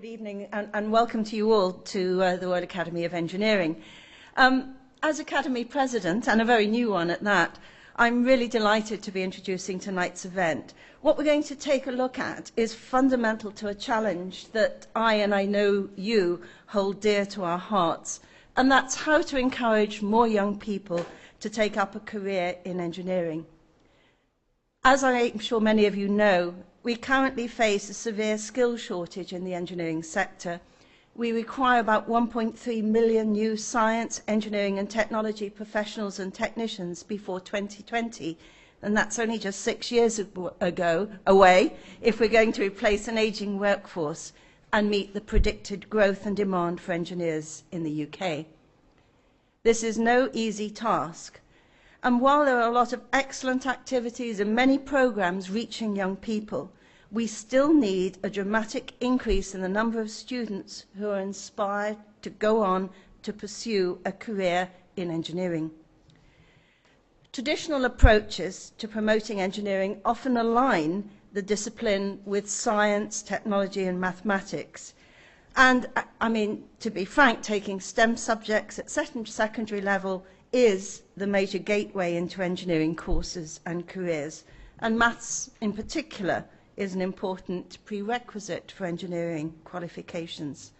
evening and welcome to you all to the Royal Academy of Engineering. As Academy President, and a very new one at that, I'm really delighted to be introducing tonight's event. What we're going to take a look at is fundamental to a challenge that I know you hold dear to our hearts, and that's how to encourage more young people to take up a career in engineering. As I'm sure many of you know, we currently face a severe skill shortage in the engineering sector. We require about 1.3 million new science, engineering and technology professionals and technicians before 2020, and that's only just 6 years away if we're going to replace an ageing workforce and meet the predicted growth and demand for engineers in the UK. This is no easy task. And while there are a lot of excellent activities and many programs reaching young people, we still need a dramatic increase in the number of students who are inspired to go on to pursue a career in engineering. Traditional approaches to promoting engineering often align the discipline with science, technology and mathematics. And I mean, to be frank, taking STEM subjects at secondary level is the major gateway into engineering courses and careers, and maths in particular is an important prerequisite for engineering qualifications.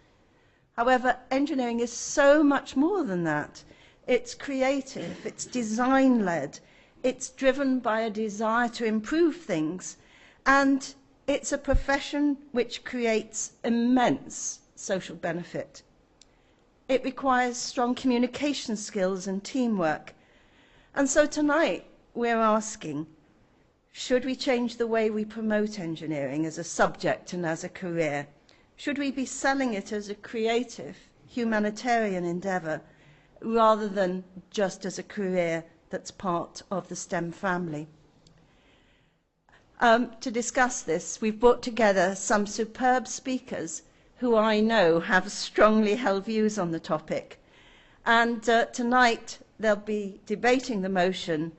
However, engineering is so much more than that. It's creative, it's design-led, it's driven by a desire to improve things, and it's a profession which creates immense social benefit. It requires strong communication skills and teamwork. And so tonight we're asking, should we change the way we promote engineering as a subject and as a career? Should we be selling it as a creative, humanitarian endeavour rather than just as a career that's part of the STEM family? To discuss this, we've brought together some superb speakers who I know have strongly held views on the topic. And tonight they'll be debating the motion,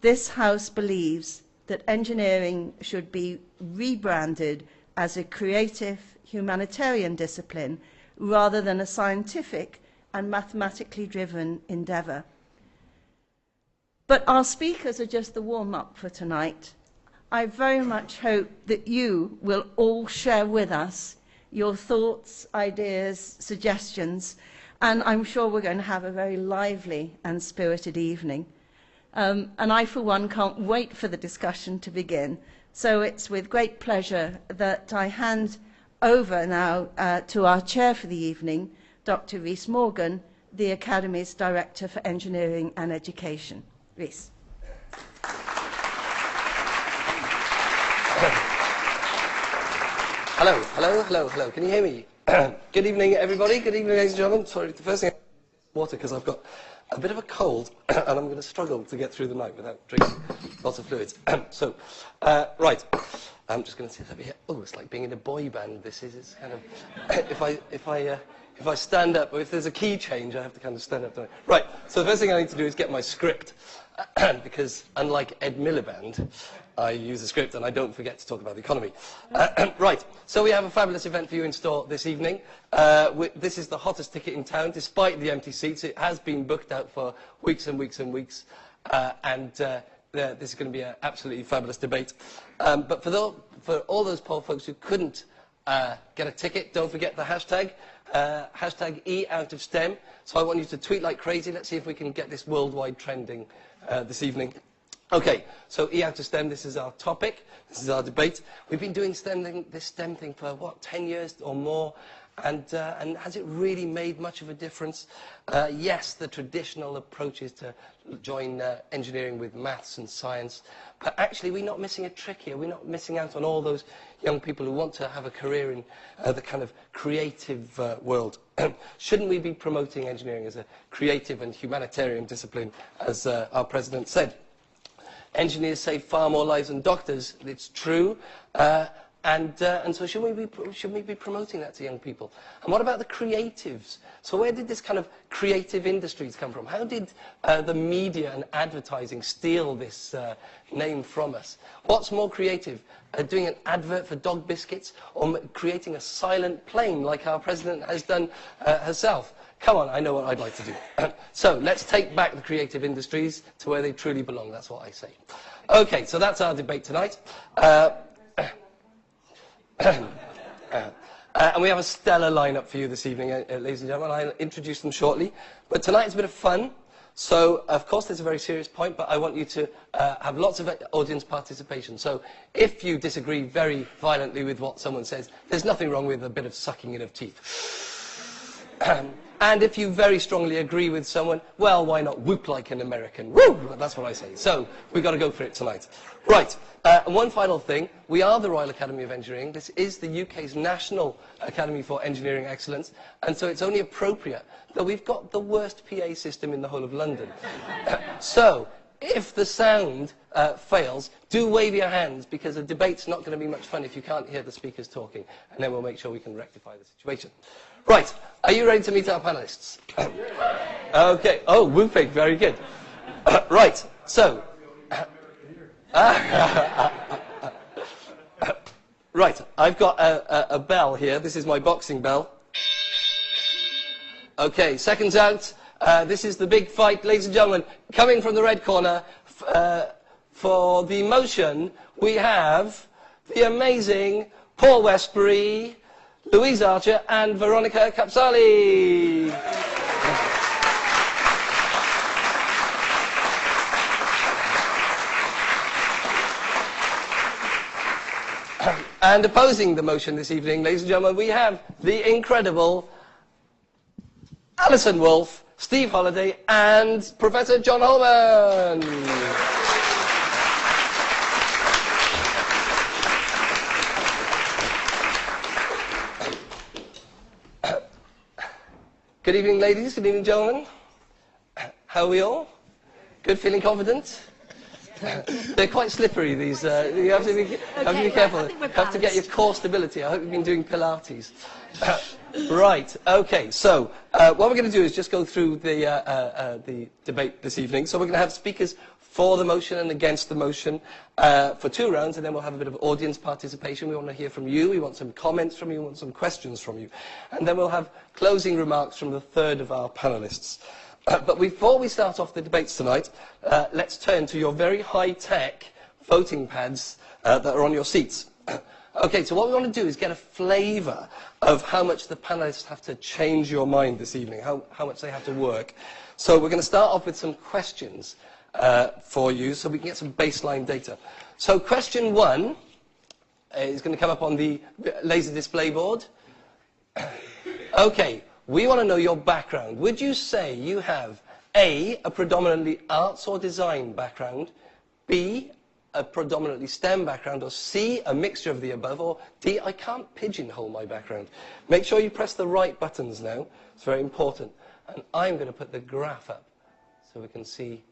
this House believes that engineering should be rebranded as a creative humanitarian discipline rather than a scientific and mathematically driven endeavour. But our speakers are just the warm-up for tonight. I very much hope that you will all share with us your thoughts, ideas, suggestions, and I'm sure we're going to have a very lively and spirited evening. And I, for one, can't wait for the discussion to begin. So it's with great pleasure that I hand over now to our chair for the evening, Dr. Rhys Morgan, the Academy's Director for Engineering and Education. Rhys. Hello, hello, hello, hello. Can you hear me? Good evening, everybody. Good evening, ladies and gentlemen. Sorry, the first thing, water, because I've got a bit of a cold, and I'm going to struggle to get through the night without drinking lots of fluids. Right. I'm just going to sit over here. Oh, it's like being in a boy band. This is. It's kind of. If I stand up, or if there's a key change, I have to kind of stand up. Don't I? Right. So the first thing I need to do is get my script, because unlike Ed Miliband, I use a script and I don't forget to talk about the economy. Right, so we have a fabulous event for you in store this evening. This is the hottest ticket in town, despite the empty seats. It has been booked out for weeks and weeks and weeks, this is going to be an absolutely fabulous debate. But for all those poor folks who couldn't get a ticket, don't forget the hashtag, hashtag #EOutOfSTEM. So I want you to tweet like crazy. Let's see if we can get this worldwide trending this evening. Okay, so #EOutOfSTEM, this is our topic, this is our debate. We've been doing this STEM thing for, what, 10 years or more, and has it really made much of a difference? Yes, the traditional approach is to join engineering with maths and science, but actually we're not missing a trick here. We're not missing out on all those young people who want to have a career in the kind of creative world. Shouldn't we be promoting engineering as a creative and humanitarian discipline, as our president said? Engineers save far more lives than doctors, it's true, And so should we be promoting that to young people? And what about the creatives? So where did this kind of creative industries come from? How did the media and advertising steal this name from us? What's more creative, doing an advert for dog biscuits or creating a silent plane like our president has done herself? Come on, I know what I'd like to do. So let's take back the creative industries to where they truly belong. That's what I say. Okay, so that's our debate tonight. And we have a stellar lineup for you this evening, ladies and gentlemen. I'll introduce them shortly. But tonight's a bit of fun. So, of course, there's a very serious point, but I want you to have lots of audience participation. So if you disagree very violently with what someone says, there's nothing wrong with a bit of sucking in of teeth. And if you very strongly agree with someone, well, why not whoop like an American? Woo! That's what I say. So we've got to go for it tonight. Right. And one final thing. We are the Royal Academy of Engineering. This is the UK's National Academy for Engineering Excellence. And so it's only appropriate that we've got the worst PA system in the whole of London. So if the sound fails, do wave your hands, because the debate's not going to be much fun if you can't hear the speakers talking. And then we'll make sure we can rectify the situation. Right. Are you ready to meet our panelists? Okay. Oh, whooping. Very good. Right. So. Right. I've got a bell here. This is my boxing bell. Okay. Seconds out. This is the big fight, ladies and gentlemen. Coming from the red corner for the motion, we have the amazing Paul Westbury, Louise Archer and Veronica Capsali. And opposing the motion this evening, ladies and gentlemen, we have the incredible Alison Wolfe, Steve Holliday and Professor John Holman. Good evening, ladies. Good evening, gentlemen. How are we all? Good? Feeling confident? They're quite slippery, these. You have to be careful. You have to get your core stability. I hope you've been doing Pilates. Right. Okay. So what we're going to do is just go through the debate this evening. So we're going to have speakers for the motion and against the motion for 2 rounds, and then we'll have a bit of audience participation. We want to hear from you. We want some comments from you. We want some questions from you. And then we'll have closing remarks from the third of our panelists. But before we start off the debates tonight, let's turn to your very high-tech voting pads that are on your seats. Okay, so what we want to do is get a flavour of how much the panelists have to change your mind this evening, how much they have to work. So we're going to start off with some questions for you so we can get some baseline data. So question 1 is going to come up on the laser display board. Okay, we want to know your background. Would you say you have A, a predominantly arts or design background, B, a predominantly STEM background, or C, a mixture of the above, or D, I can't pigeonhole my background? Make sure you press the right buttons now. It's very important. And I'm going to put the graph up so we can see.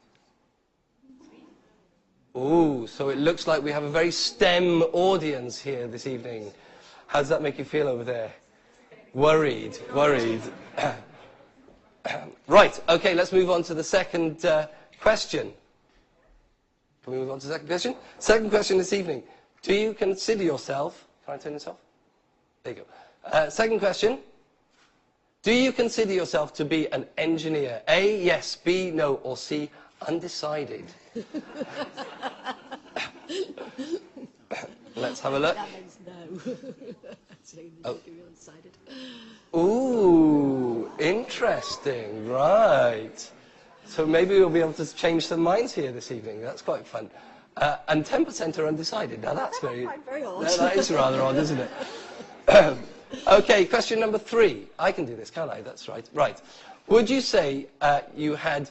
Ooh, so it looks like we have a very STEM audience here this evening. How does that make you feel over there? Worried, worried. Right, okay, let's move on to the second question. Can we move on to the second question? Second question this evening. Do you consider yourself... Can I turn this off? There you go. Second question. Do you consider yourself to be an engineer? A, yes, B, no, or C, undecided? Let's have a look. That means no. Oh. Ooh, interesting, right. So maybe we'll be able to change some minds here this evening. That's quite fun. And 10% are undecided. Now that's very odd. That is rather odd, isn't it? Okay, question number 3. I can do this, can't I? That's right. Right. Would you say you had...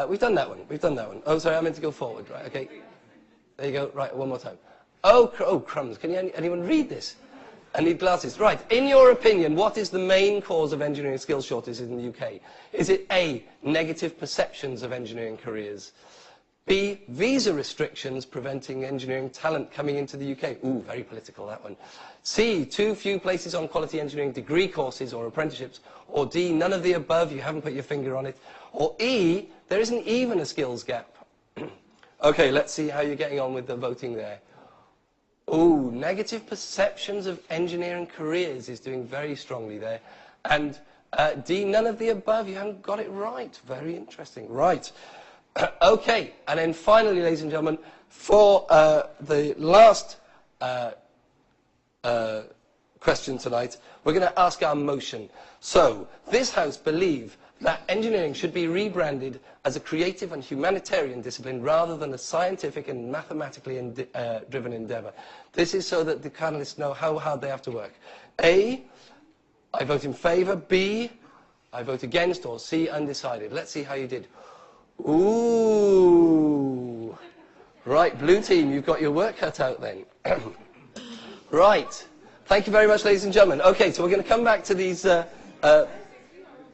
we've done that one. We've done that one. Oh, sorry, I meant to go forward. Right, okay. There you go. Right, one more time. Oh, crumbs. Can anyone read this? I need glasses. Right. In your opinion, what is the main cause of engineering skills shortages in the UK? Is it A, negative perceptions of engineering careers, B, visa restrictions preventing engineering talent coming into the UK. Ooh, very political, that one. C, too few places on quality engineering degree courses or apprenticeships. Or D, none of the above, you haven't put your finger on it. Or E, there isn't even a skills gap. Okay, let's see how you're getting on with the voting there. Ooh, negative perceptions of engineering careers is doing very strongly there. And D, none of the above, you haven't got it right. Very interesting. Right. Okay, and then finally, ladies and gentlemen, for the last question tonight, we're going to ask our motion. So, this House believe that engineering should be rebranded as a creative and humanitarian discipline rather than a scientific and mathematically driven endeavour. This is so that the panellists know how hard they have to work. A, I vote in favour. B, I vote against. Or C, undecided. Let's see how you did. Ooh. Right, blue team, you've got your work cut out then. Right. Thank you very much, ladies and gentlemen. Okay, so we're going to come back to these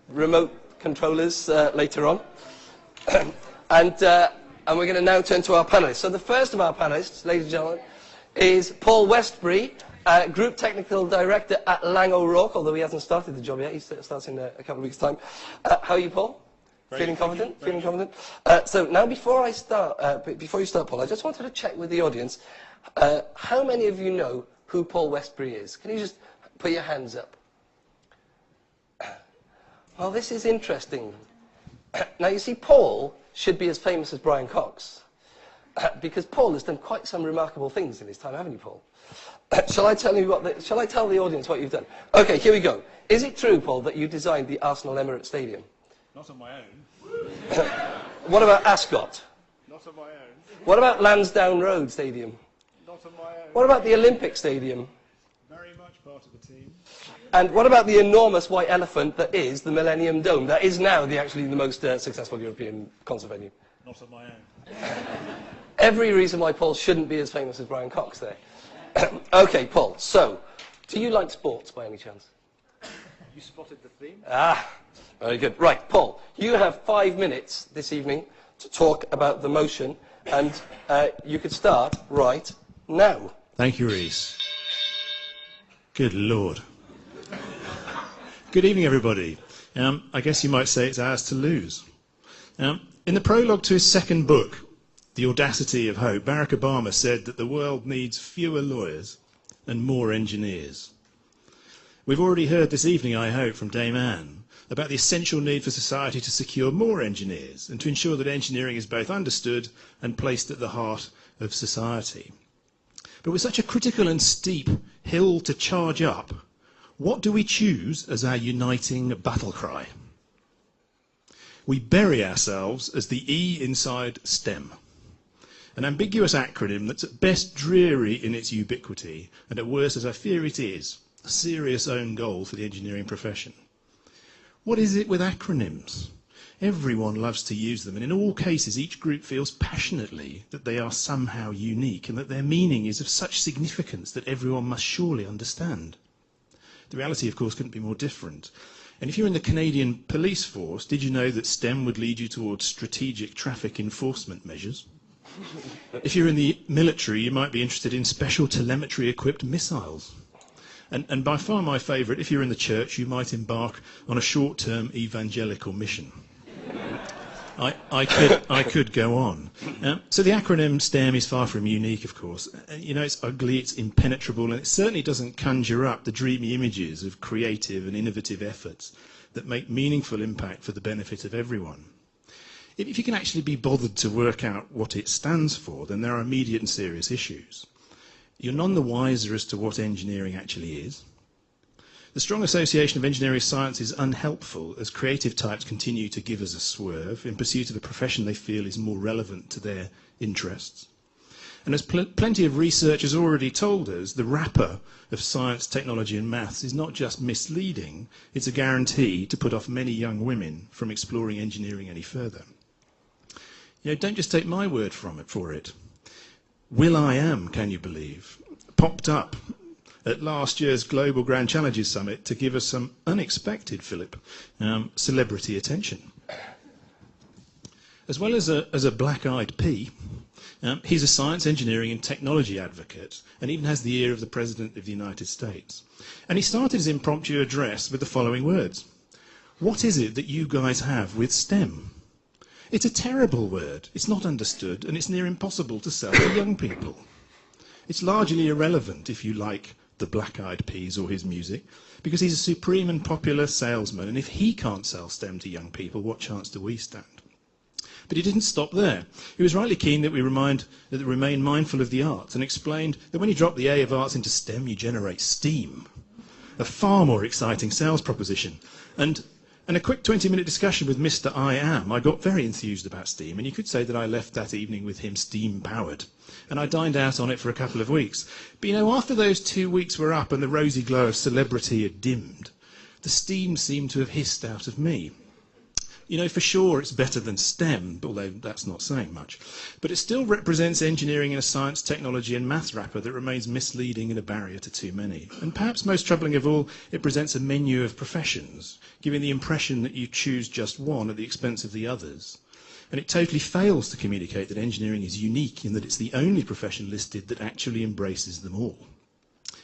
remote controllers later on. And we're going to now turn to our panellists. So the first of our panellists, ladies and gentlemen, is Paul Westbury, Group Technical Director at Lang O'Rourke, although he hasn't started the job yet. He starts in a couple of weeks' time. How are you, Paul? Feeling confident? Feeling confident? So now, before you start, Paul, I just wanted to check with the audience. How many of you know who Paul Westbury is? Can you just put your hands up? Well, this is interesting. Now, you see, Paul should be as famous as Brian Cox, because Paul has done quite some remarkable things in his time, haven't you, Paul? Shall I tell the audience what you've done? Okay, here we go. Is it true, Paul, that you designed the Arsenal Emirates Stadium? Not on my own. What about Ascot? Not on my own. What about Lansdowne Road Stadium? Not on my own. What about the Olympic Stadium? Very much part of the team. And what about the enormous white elephant that is the Millennium Dome? That is now actually the most successful European concert venue. Not on my own. Every reason why Paul shouldn't be as famous as Brian Cox there. Okay, Paul, so, do you like sports by any chance? You spotted the theme? Ah, very good. Right, Paul, you have 5 minutes this evening to talk about the motion, and you could start right now. Thank you, Reese. Good Lord. Good evening, everybody. I guess you might say it's ours to lose. In the prologue to his second book, The Audacity of Hope, Barack Obama said that the world needs fewer lawyers and more engineers. We've already heard this evening, I hope, from Dame Anne, about the essential need for society to secure more engineers and to ensure that engineering is both understood and placed at the heart of society. But with such a critical and steep hill to charge up, what do we choose as our uniting battle cry? We bury ourselves as the E inside STEM, an ambiguous acronym that's at best dreary in its ubiquity and at worst, as I fear it is, a serious own goal for the engineering profession. What is it with acronyms? Everyone loves to use them, and in all cases each group feels passionately that they are somehow unique and that their meaning is of such significance that everyone must surely understand. The reality, of course, couldn't be more different. And if you're in the Canadian police force, did you know that STEM would lead you towards strategic traffic enforcement measures? If you're in the military, you might be interested in special telemetry-equipped missiles. And by far my favourite, if you're in the church, you might embark on a short-term evangelical mission. I could go on. So the acronym STEM is far from unique, of course. You know, it's ugly, it's impenetrable, and it certainly doesn't conjure up the dreamy images of creative and innovative efforts that make meaningful impact for the benefit of everyone. If you can actually be bothered to work out what it stands for, then there are immediate and serious issues. You're none the wiser as to what engineering actually is. The strong association of engineering science is unhelpful as creative types continue to give us a swerve in pursuit of a profession they feel is more relevant to their interests. And as plenty of research has already told us, the wrapper of science, technology and maths is not just misleading, it's a guarantee to put off many young women from exploring engineering any further. You know, don't just take my word for it. will.i.am, can you believe, popped up at last year's Global Grand Challenges Summit to give us some unexpected, Philip, celebrity attention. As well as a black-eyed pea, he's a science, engineering and technology advocate, and even has the ear of the President of the United States. And he started his impromptu address with the following words: "What is it that you guys have with STEM? It's a terrible word, it's not understood, and it's near impossible to sell to young people. It's largely irrelevant if you like the Black-Eyed Peas or his music, because he's a supreme and popular salesman, and if he can't sell STEM to young people, what chance do we stand?" But he didn't stop there. He was rightly keen that we remain mindful of the arts, and explained that when you drop the A of arts into STEM, you generate STEAM, a far more exciting sales proposition. And a quick 20-minute discussion with Mr. I Am, I got very enthused about STEAM, and you could say that I left that evening with him steam-powered. And I dined out on it for a couple of weeks. But you know, after those 2 weeks were up and the rosy glow of celebrity had dimmed, the steam seemed to have hissed out of me. You know, for sure it's better than STEM, although that's not saying much. But it still represents engineering in a science, technology and maths wrapper that remains misleading and a barrier to too many. And perhaps most troubling of all, it presents a menu of professions, giving the impression that you choose just one at the expense of the others. And it totally fails to communicate that engineering is unique in that it's the only profession listed that actually embraces them all.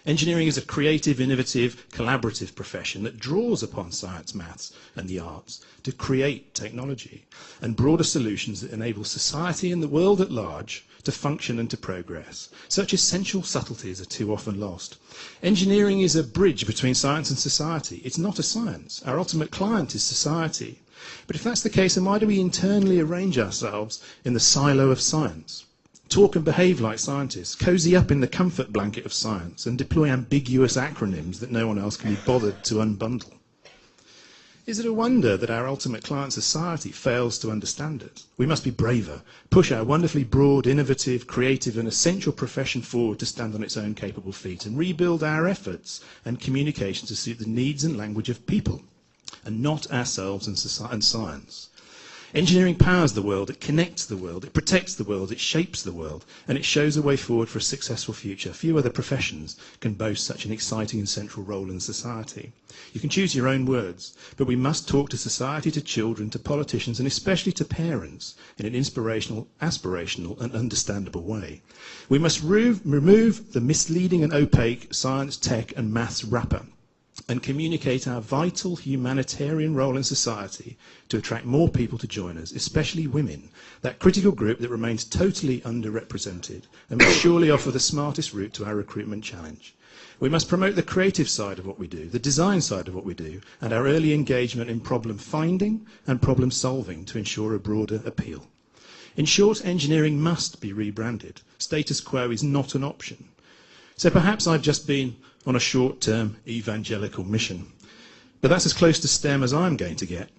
Engineering is a creative, innovative, collaborative profession that draws upon science, maths and the arts to create technology and broader solutions that enable society and the world at large to function and to progress. Such essential subtleties are too often lost. Engineering is a bridge between science and society. It's not a science. Our ultimate client is society. But if that's the case, then why do we internally arrange ourselves in the silo of science? Talk and behave like scientists, cozy up in the comfort blanket of science, and deploy ambiguous acronyms that no one else can be bothered to unbundle. Is it a wonder that our ultimate client society fails to understand it? We must be braver, push our wonderfully broad, innovative, creative and essential profession forward to stand on its own capable feet, and rebuild our efforts and communication to suit the needs and language of people, and not ourselves and science. Engineering powers the world, it connects the world, it protects the world, it shapes the world, and it shows a way forward for a successful future. Few other professions can boast such an exciting and central role in society. You can choose your own words, but we must talk to society, to children, to politicians, and especially to parents in an inspirational, aspirational, and understandable way. We must remove the misleading and opaque science, tech, and maths wrapper, and communicate our vital humanitarian role in society to attract more people to join us, especially women, that critical group that remains totally underrepresented and will surely offer the smartest route to our recruitment challenge. We must promote the creative side of what we do, the design side of what we do, and our early engagement in problem finding and problem solving to ensure a broader appeal. In short, engineering must be rebranded. Status quo is not an option. So perhaps I've just been on a short-term evangelical mission, but that's as close to STEM as I'm going to get.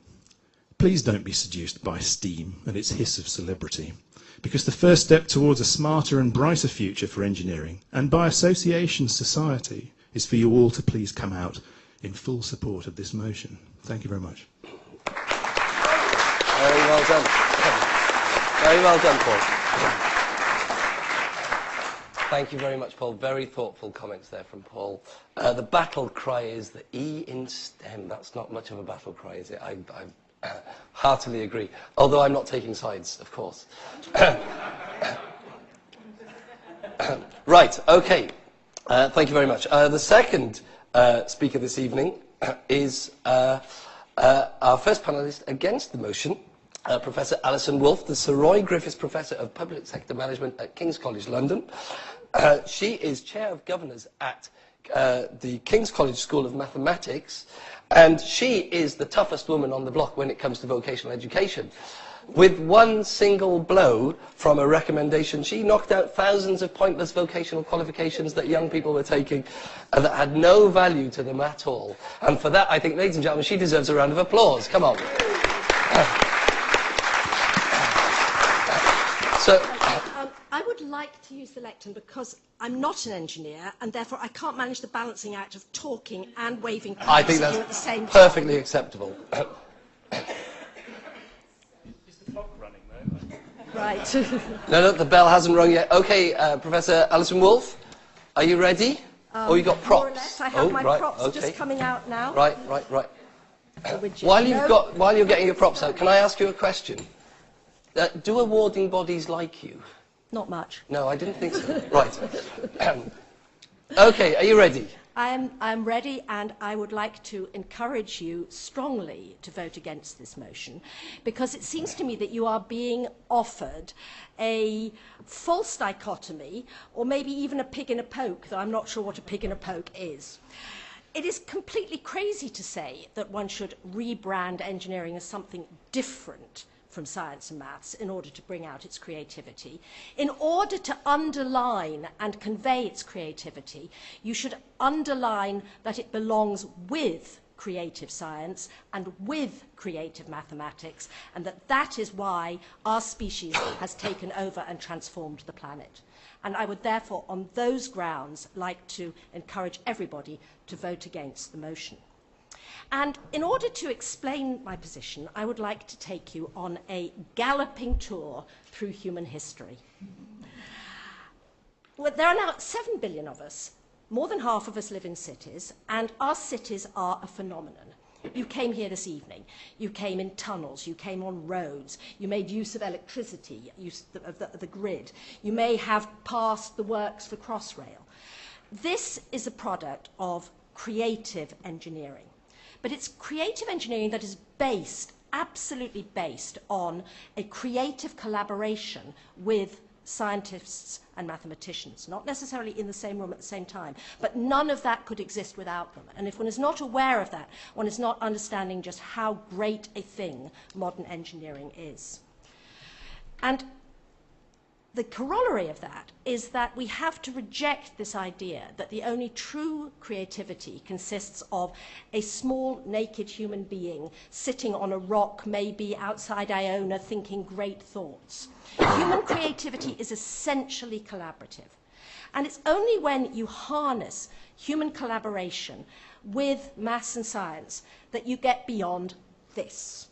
Please don't be seduced by STEAM and its hiss of celebrity, because the first step towards a smarter and brighter future for engineering, and by association society, is for you all to please come out in full support of this motion. Thank you very much. Very well done. Very well done, Paul. Thank you very much, Paul. Very thoughtful comments there from Paul. The battle cry is the E in STEM. That's not much of a battle cry, is it? I heartily agree. Although I'm not taking sides, of course. Right, okay. Thank you very much. The second speaker this evening is our first panellist against the motion, Professor Alison Wolfe, the Sir Roy Griffiths Professor of Public Sector Management at King's College London. She is Chair of Governors at the King's College School of Mathematics, and she is the toughest woman on the block when it comes to vocational education. With one single blow from a recommendation, she knocked out thousands of pointless vocational qualifications that young people were taking and that had no value to them at all. And for that, I think, ladies and gentlemen, she deserves a round of applause. Come on. So, I would like to use the lectern because I'm not an engineer and therefore I can't manage the balancing act of talking and waving I think at the that's same perfectly time. acceptable. Is the clock running though? Right. No, the bell hasn't rung yet. Okay, Professor Alison Wolfe, are you ready? Oh, you got props. More or less. I have my props just coming out now. Right. While you're getting your props out, can I ask you a question? Do awarding bodies like you? Not much. No, I didn't think so. Right. Okay, are you ready? I'm ready, and I would like to encourage you strongly to vote against this motion, because it seems to me that you are being offered a false dichotomy, or maybe even a pig in a poke, though I'm not sure what a pig in a poke is. It is completely crazy to say that one should rebrand engineering as something different from science and maths in order to bring out its creativity. In order to underline and convey its creativity, you should underline that it belongs with creative science and with creative mathematics, and that is why our species has taken over and transformed the planet. And I would therefore, on those grounds, like to encourage everybody to vote against the motion. And in order to explain my position, I would like to take you on a galloping tour through human history. Well, there are now 7 billion of us. More than half of us live in cities, and our cities are a phenomenon. You came here this evening. You came in tunnels. You came on roads. You made use of electricity, use of the grid. You may have passed the works for Crossrail. This is a product of creative engineering. But it's creative engineering that is based, absolutely based, on a creative collaboration with scientists and mathematicians, not necessarily in the same room at the same time, but none of that could exist without them. And if one is not aware of that, one is not understanding just how great a thing modern engineering is. And the corollary of that is that we have to reject this idea that the only true creativity consists of a small, naked human being sitting on a rock, maybe outside Iona, thinking great thoughts. Human creativity is essentially collaborative. And it's only when you harness human collaboration with maths and science that you get beyond this,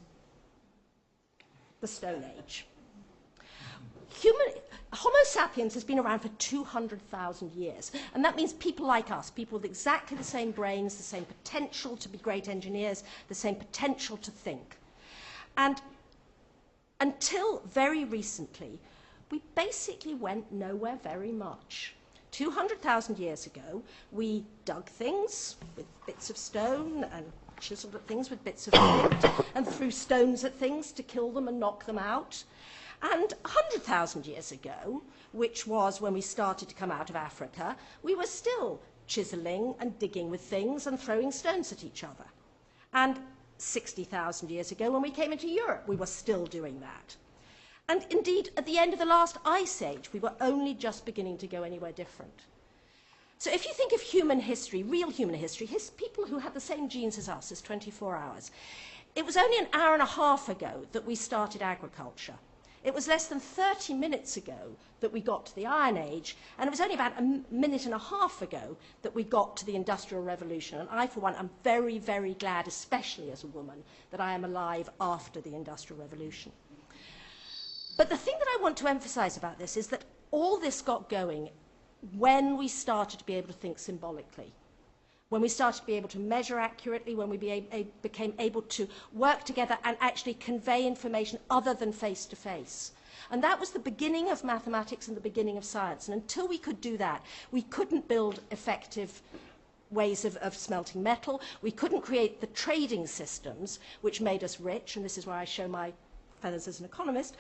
the Stone Age. Homo sapiens has been around for 200,000 years, and that means people like us, people with exactly the same brains, the same potential to be great engineers, the same potential to think. And until very recently, we basically went nowhere very much. 200,000 years ago, we dug things with bits of stone and chiseled at things with bits of flint and threw stones at things to kill them and knock them out. And 100,000 years ago, which was when we started to come out of Africa, we were still chiseling and digging with things and throwing stones at each other. And 60,000 years ago, when we came into Europe, we were still doing that. And indeed, at the end of the last ice age, we were only just beginning to go anywhere different. So if you think of human history, real human history, people who had the same genes as us, as 24 hours, it was only an hour and a half ago that we started agriculture. It was less than 30 minutes ago that we got to the Iron Age, and it was only about a minute and a half ago that we got to the Industrial Revolution. And I, for one, am very, very glad, especially as a woman, that I am alive after the Industrial Revolution. But the thing that I want to emphasize about this is that all this got going when we started to be able to think symbolically, when we started to be able to measure accurately, when we became able to work together and actually convey information other than face-to-face. And that was the beginning of mathematics and the beginning of science. And until we could do that, we couldn't build effective ways of smelting metal. We couldn't create the trading systems which made us rich, and this is where I show my feathers as an economist.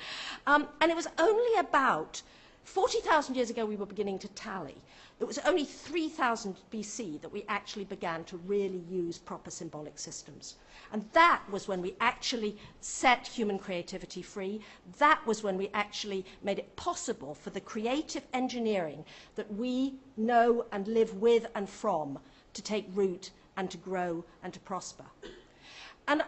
And it was only about 40,000 years ago we were beginning to tally. It was only 3000 BC that we actually began to really use proper symbolic systems. And that was when we actually set human creativity free. That was when we actually made it possible for the creative engineering that we know and live with and from to take root and to grow and to prosper. And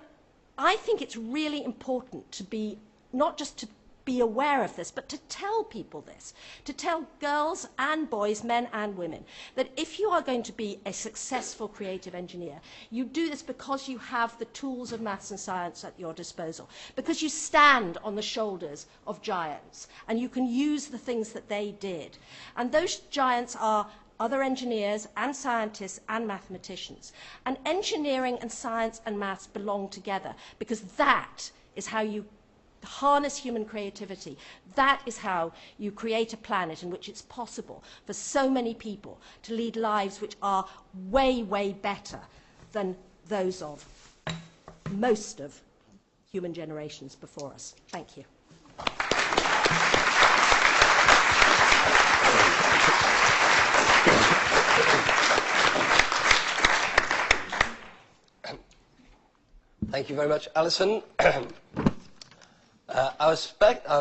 I think it's really important to be, not just to be aware of this, but to tell people this, to tell girls and boys, men and women, that if you are going to be a successful creative engineer, you do this because you have the tools of maths and science at your disposal, because you stand on the shoulders of giants, and you can use the things that they did. And those giants are other engineers and scientists and mathematicians. And engineering and science and maths belong together, because that is how you harness human creativity. That is how you create a planet in which it's possible for so many people to lead lives which are way, way better than those of most of human generations before us. Thank you. Thank you very much, Alison. Our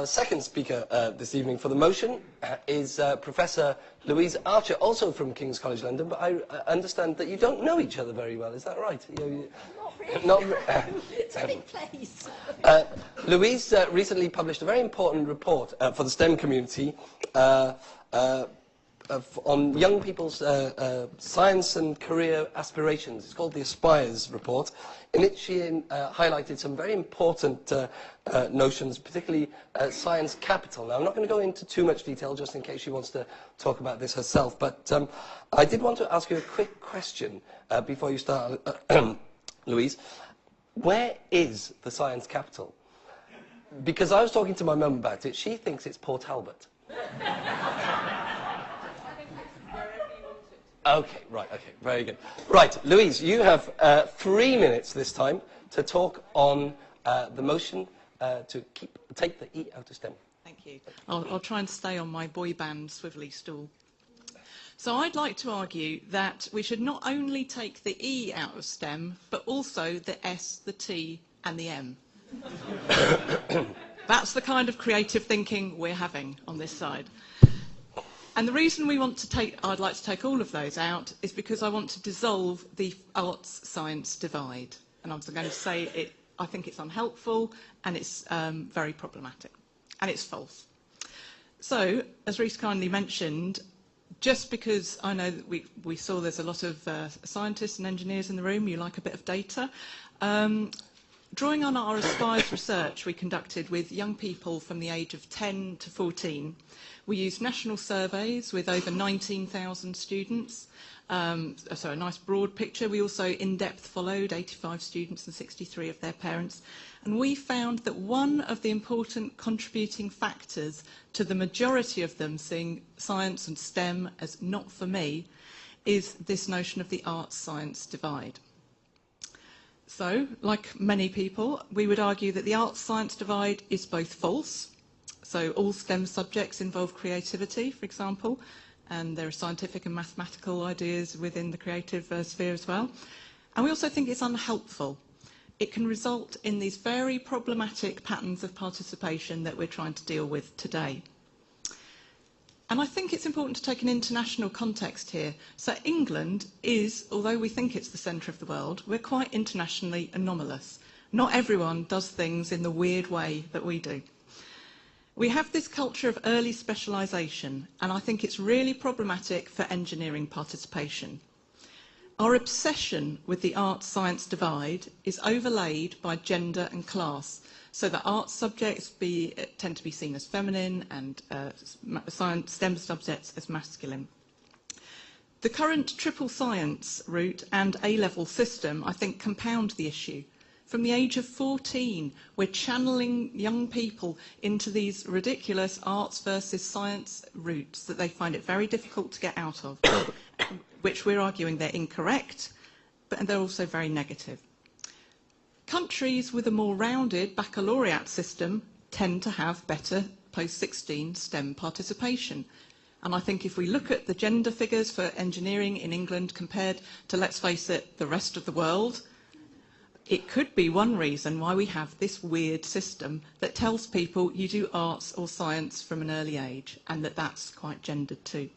second speaker this evening for the motion is Professor Louise Archer, also from King's College London, but I understand that you don't know each other very well. Is that right? Not really. It's a big place. Louise recently published a very important report for the STEM community on young people's science and career aspirations. It's called the Aspires report, in which she highlighted some very important notions, particularly science capital. Now, I'm not going to go into too much detail, just in case she wants to talk about this herself, but I did want to ask you a quick question before you start, Louise. Where is the science capital? Because I was talking to my mum about it. She thinks it's Port Talbot. Okay, right, okay, very good. Right, Louise, you have 3 minutes this time to talk on the motion to take the E out of STEM. Thank you. I'll try and stay on my boy band swivelly stool. So I'd like to argue that we should not only take the E out of STEM, but also the S, the T, and the M. That's the kind of creative thinking we're having on this side. And the reason I'd like to take all of those out is because I want to dissolve the arts-science divide. And I was going to say I think it's unhelpful and it's very problematic. And it's false. So, as Reece kindly mentioned, just because I know that we saw there's a lot of scientists and engineers in the room, you like a bit of data. Drawing on our Aspires research we conducted with young people from the age of 10 to 14, we used national surveys with over 19,000 students, so a nice broad picture. We also in-depth followed 85 students and 63 of their parents, and we found that one of the important contributing factors to the majority of them seeing science and STEM as not for me is this notion of the arts-science divide. So, like many people, we would argue that the arts-science divide is both false. So all STEM subjects involve creativity, for example, and there are scientific and mathematical ideas within the creative sphere as well. And we also think it's unhelpful. It can result in these very problematic patterns of participation that we're trying to deal with today. And I think it's important to take an international context here. So England is, although we think it's the centre of the world, we're quite internationally anomalous. Not everyone does things in the weird way that we do. We have this culture of early specialisation, and I think it's really problematic for engineering participation. Our obsession with the arts-science divide is overlaid by gender and class, so that arts subjects tend to be seen as feminine and science STEM subjects as masculine. The current triple science route and A-level system, I think, compound the issue. From the age of 14, we're channeling young people into these ridiculous arts versus science routes that they find it very difficult to get out of, which we're arguing they're incorrect, but they're also very negative. Countries with a more rounded baccalaureate system tend to have better post-16 STEM participation. And I think if we look at the gender figures for engineering in England compared to, let's face it, the rest of the world, it could be one reason why we have this weird system that tells people you do arts or science from an early age, and that's quite gendered too.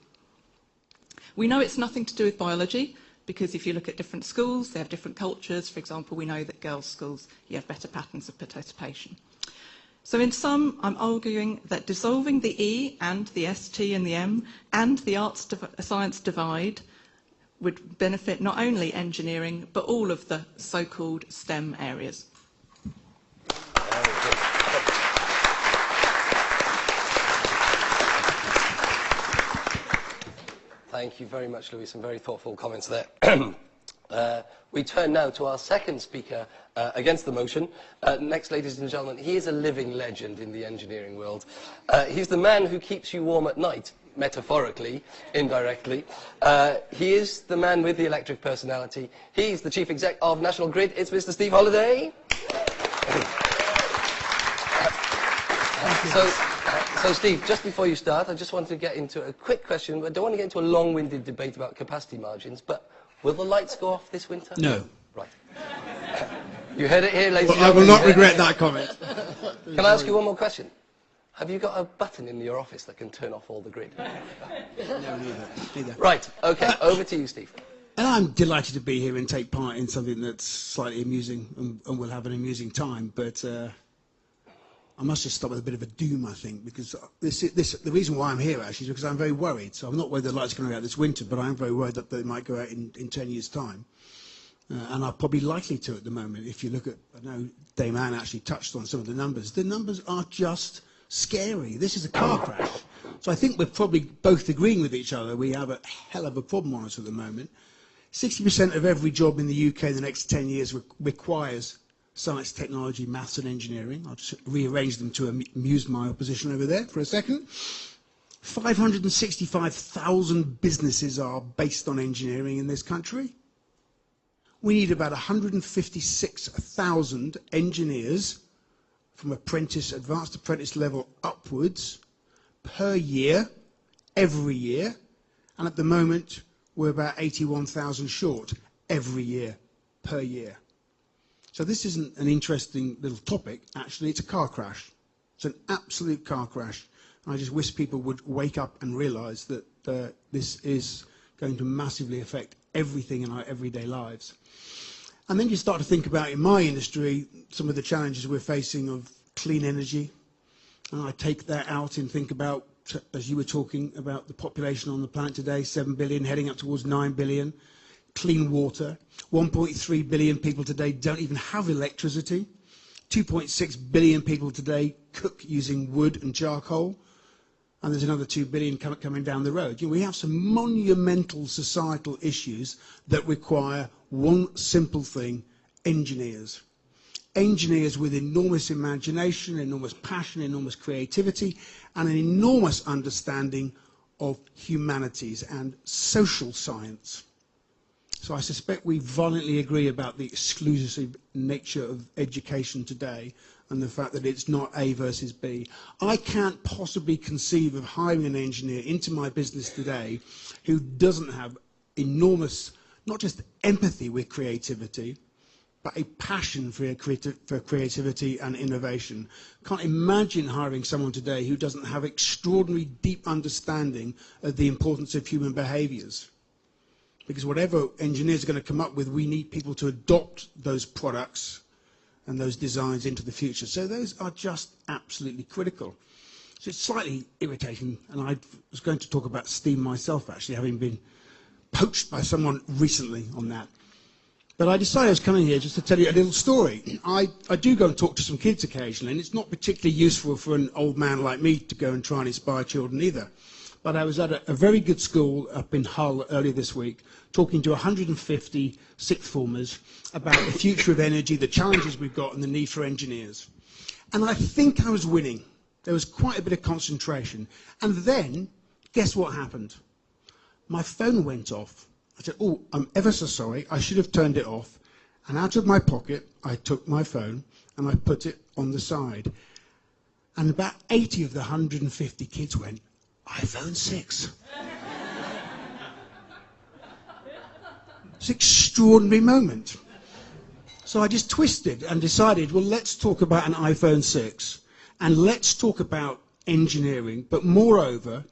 We know it's nothing to do with biology, because if you look at different schools, they have different cultures. For example, we know that girls' schools, you have better patterns of participation. So in sum, I'm arguing that dissolving the E and the S, T and the M and the arts-science divide would benefit not only engineering, but all of the so-called STEM areas. Thank you very much, Louise. Some very thoughtful comments there. We turn now to our second speaker against the motion. Next, ladies and gentlemen, he is a living legend in the engineering world. He's the man who keeps you warm at night, metaphorically, indirectly. He is the man with the electric personality. He's the chief exec of National Grid. It's Mr. Steve Holliday. So Steve, just before you start, I just wanted to get into a quick question. I don't want to get into a long-winded debate about capacity margins, but will the lights go off this winter? No. Right. You heard it here, ladies and Well, I gentlemen. will not regret that comment. Can I ask you one more question? Have you got a button in your office that can turn off all the grid? No, neither. Right, okay, over to you, Steve. And I'm delighted to be here and take part in something that's slightly amusing, and we'll have an amusing time. But I must just start with a bit of a doom, I think, because the reason why I'm here, actually, is because I'm very worried. So I'm not worried the lights are going to go out this winter, but I'm very worried that they might go out in 10 years' time. And are probably likely to at the moment. If you look at, I know Dame Anne actually touched on some of the numbers. The numbers are just scary. This is a car crash. So I think we're probably both agreeing with each other. We have a hell of a problem on us at the moment. 60% of every job in the UK in the next 10 years requires science, technology, maths and engineering. I'll just rearrange them to amuse my opposition over there for a second. 565,000 businesses are based on engineering in this country. We need about 156,000 engineers from advanced apprentice level upwards per year, every year. And at the moment, we're about 81,000 short every year, per year. So this isn't an interesting little topic. Actually, it's a car crash. It's an absolute car crash. And I just wish people would wake up and realise that this is going to massively affect everything in our everyday lives. And then you start to think about, in my industry, some of the challenges we're facing of clean energy. And I take that out and think about, as you were talking about the population on the planet today, 7 billion, heading up towards 9 billion. Clean water. 1.3 billion people today don't even have electricity. 2.6 billion people today cook using wood and charcoal. And there's another 2 billion coming down the road. You know, we have some monumental societal issues that require one simple thing: engineers. Engineers with enormous imagination, enormous passion, enormous creativity, and an enormous understanding of humanities and social science. So I suspect we violently agree about the exclusive nature of education today and the fact that it's not A versus B. I can't possibly conceive of hiring an engineer into my business today who doesn't have enormous, not just empathy with creativity, but a passion for creativity and innovation. Can't imagine hiring someone today who doesn't have extraordinary deep understanding of the importance of human behaviours. Because whatever engineers are going to come up with, we need people to adopt those products and those designs into the future. So those are just absolutely critical. So it's slightly irritating, and I was going to talk about STEAM myself, actually, having been poached by someone recently on that. But I decided I was coming here just to tell you a little story. I do go and talk to some kids occasionally, and it's not particularly useful for an old man like me to go and try and inspire children either. But I was at a very good school up in Hull earlier this week, talking to 150 sixth formers about the future of energy, the challenges we've got, and the need for engineers. And I think I was winning. There was quite a bit of concentration. And then, guess what happened? My phone went off. I said, oh, I'm ever so sorry. I should have turned it off. And out of my pocket, I took my phone and I put it on the side. And about 80 of the 150 kids went, iPhone 6. It's an extraordinary moment. So I just twisted and decided, well, let's talk about an iPhone 6 and let's talk about engineering, but moreover,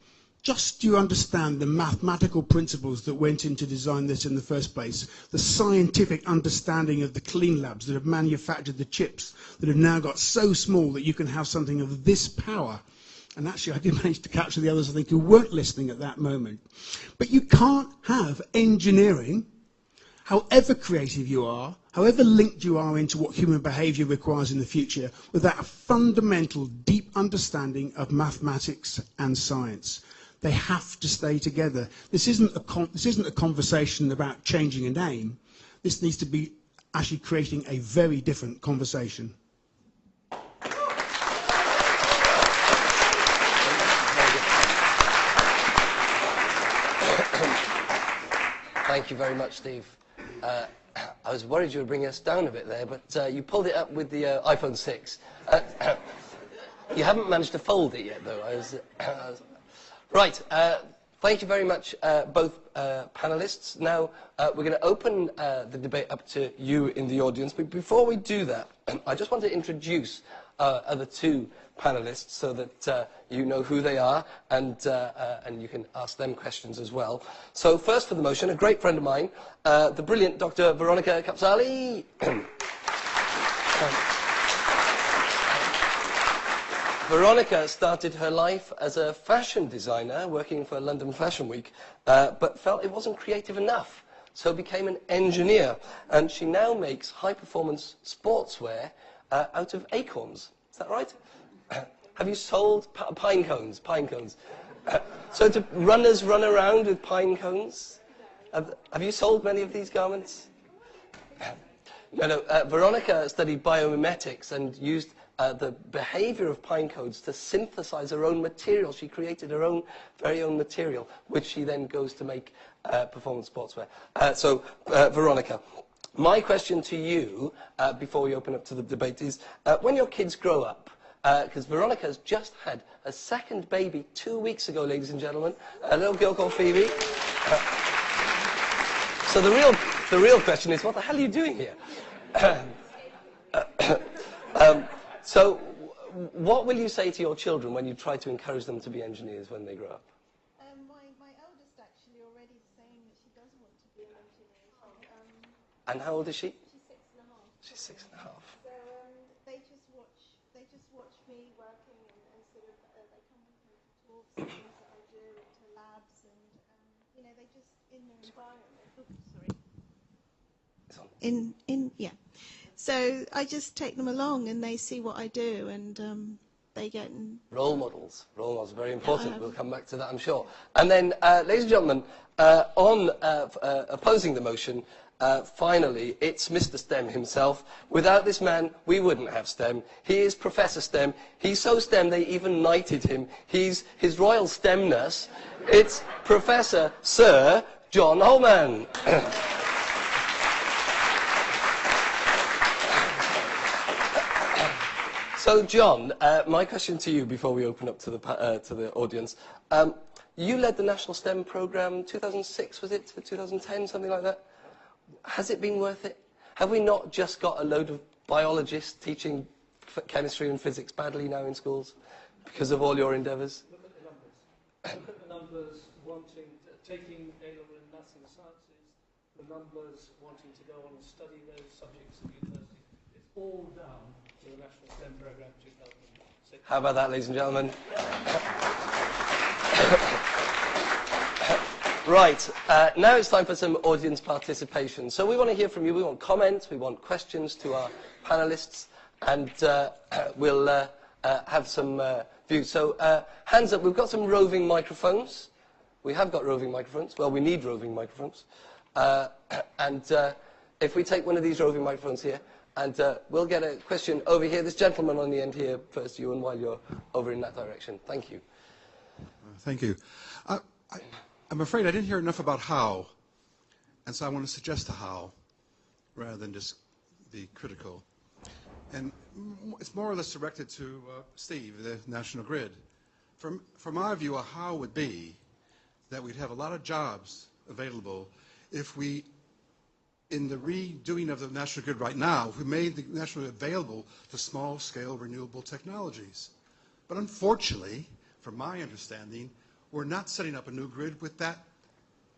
just do you understand the mathematical principles that went into design this in the first place, the scientific understanding of the clean labs that have manufactured the chips that have now got so small that you can have something of this power. And actually, I did manage to capture the others, I think, who weren't listening at that moment. But you can't have engineering, however creative you are, however linked you are into what human behaviour requires in the future, without a fundamental, deep understanding of mathematics and science. They have to stay together. This isn't a conversation about changing a name. this needs to be actually creating a very different conversation. Thank you very much, Steve. I was worried you would bring us down a bit there, but you pulled it up with the iPhone 6. You haven't managed to fold it yet, though. Right. Thank you very much, both panelists. Now, we're going to open the debate up to you in the audience. But before we do that, I just want to introduce other two panelists so that you know who they are and you can ask them questions as well. So first for the motion, a great friend of mine, the brilliant Dr. Veronica Kapsali. Veronica started her life as a fashion designer working for London Fashion Week, but felt it wasn't creative enough, so became an engineer. And she now makes high-performance sportswear out of acorns. Is that right? Have you sold pine cones? Pine cones. So do runners run around with pine cones? Have you sold many of these garments? No. Veronica studied biomimetics and used the behavior of pine cones to synthesize her own material. She created her very own material, which she then goes to make performance sportswear. So, Veronica, my question to you, before we open up to the debate, is when your kids grow up, because Veronica has just had a second baby 2 weeks ago, ladies and gentlemen, a little girl called Phoebe. So the real question is, what the hell are you doing here? So, what will you say to your children when you try to encourage them to be engineers when they grow up? My eldest actually already is saying that she does want to be an engineer. And how old is she? She's 6 and a half. She's 6.5. So they just watch me working and sort of they come with me to talks and things that I do and to labs and you know they just in their environment. It's on. Yeah. So I just take them along and they see what I do and they get... Role models. Role models are very important. We'll come back to that, I'm sure. And then, ladies and gentlemen, on opposing the motion, finally, it's Mr. STEM himself. Without this man, we wouldn't have STEM. He is Professor STEM. He's so STEM they even knighted him. He's His Royal STEMness. It's Professor Sir John Holman. So, John, my question to you before we open up to the audience. You led the National STEM programme 2006, was it, to 2010, something like that? Has it been worth it? Have we not just got a load of biologists teaching chemistry and physics badly now in schools because of all your endeavours? Look at the numbers. Look at the numbers taking A-level in maths and the sciences, the numbers wanting to go on and study those subjects at university. It's all down to the National STEM programme 2006. How about that, ladies and gentlemen? Right, now it's time for some audience participation. So we want to hear from you. We want comments, we want questions to our panelists, and we'll have some views. So hands up, we've got some roving microphones. We have got roving microphones. Well, we need roving microphones. And if we take one of these roving microphones here, and we'll get a question over here. This gentleman on the end here first, you, and while you're over in that direction. Thank you. Thank you. I'm afraid I didn't hear enough about how, and so I want to suggest a how, rather than just be critical. And it's more or less directed to Steve, the National Grid. From our view, a how would be that we'd have a lot of jobs available if we, in the redoing of the National Grid right now, we made the National Grid available to small-scale renewable technologies. But unfortunately, from my understanding, we're not setting up a new grid with that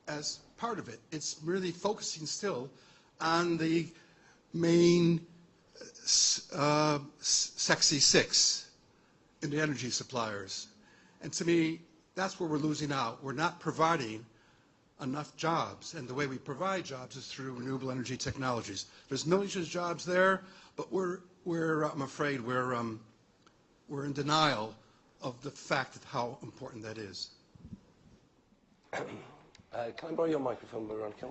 as part of it. It's really focusing still on the main sexy six in the energy suppliers. And to me, that's where we're losing out. We're not providing enough jobs, and the way we provide jobs is through renewable energy technologies. There's millions of jobs there, but I'm afraid we're in denial of the fact of how important that is. Can I borrow your microphone, Veronica?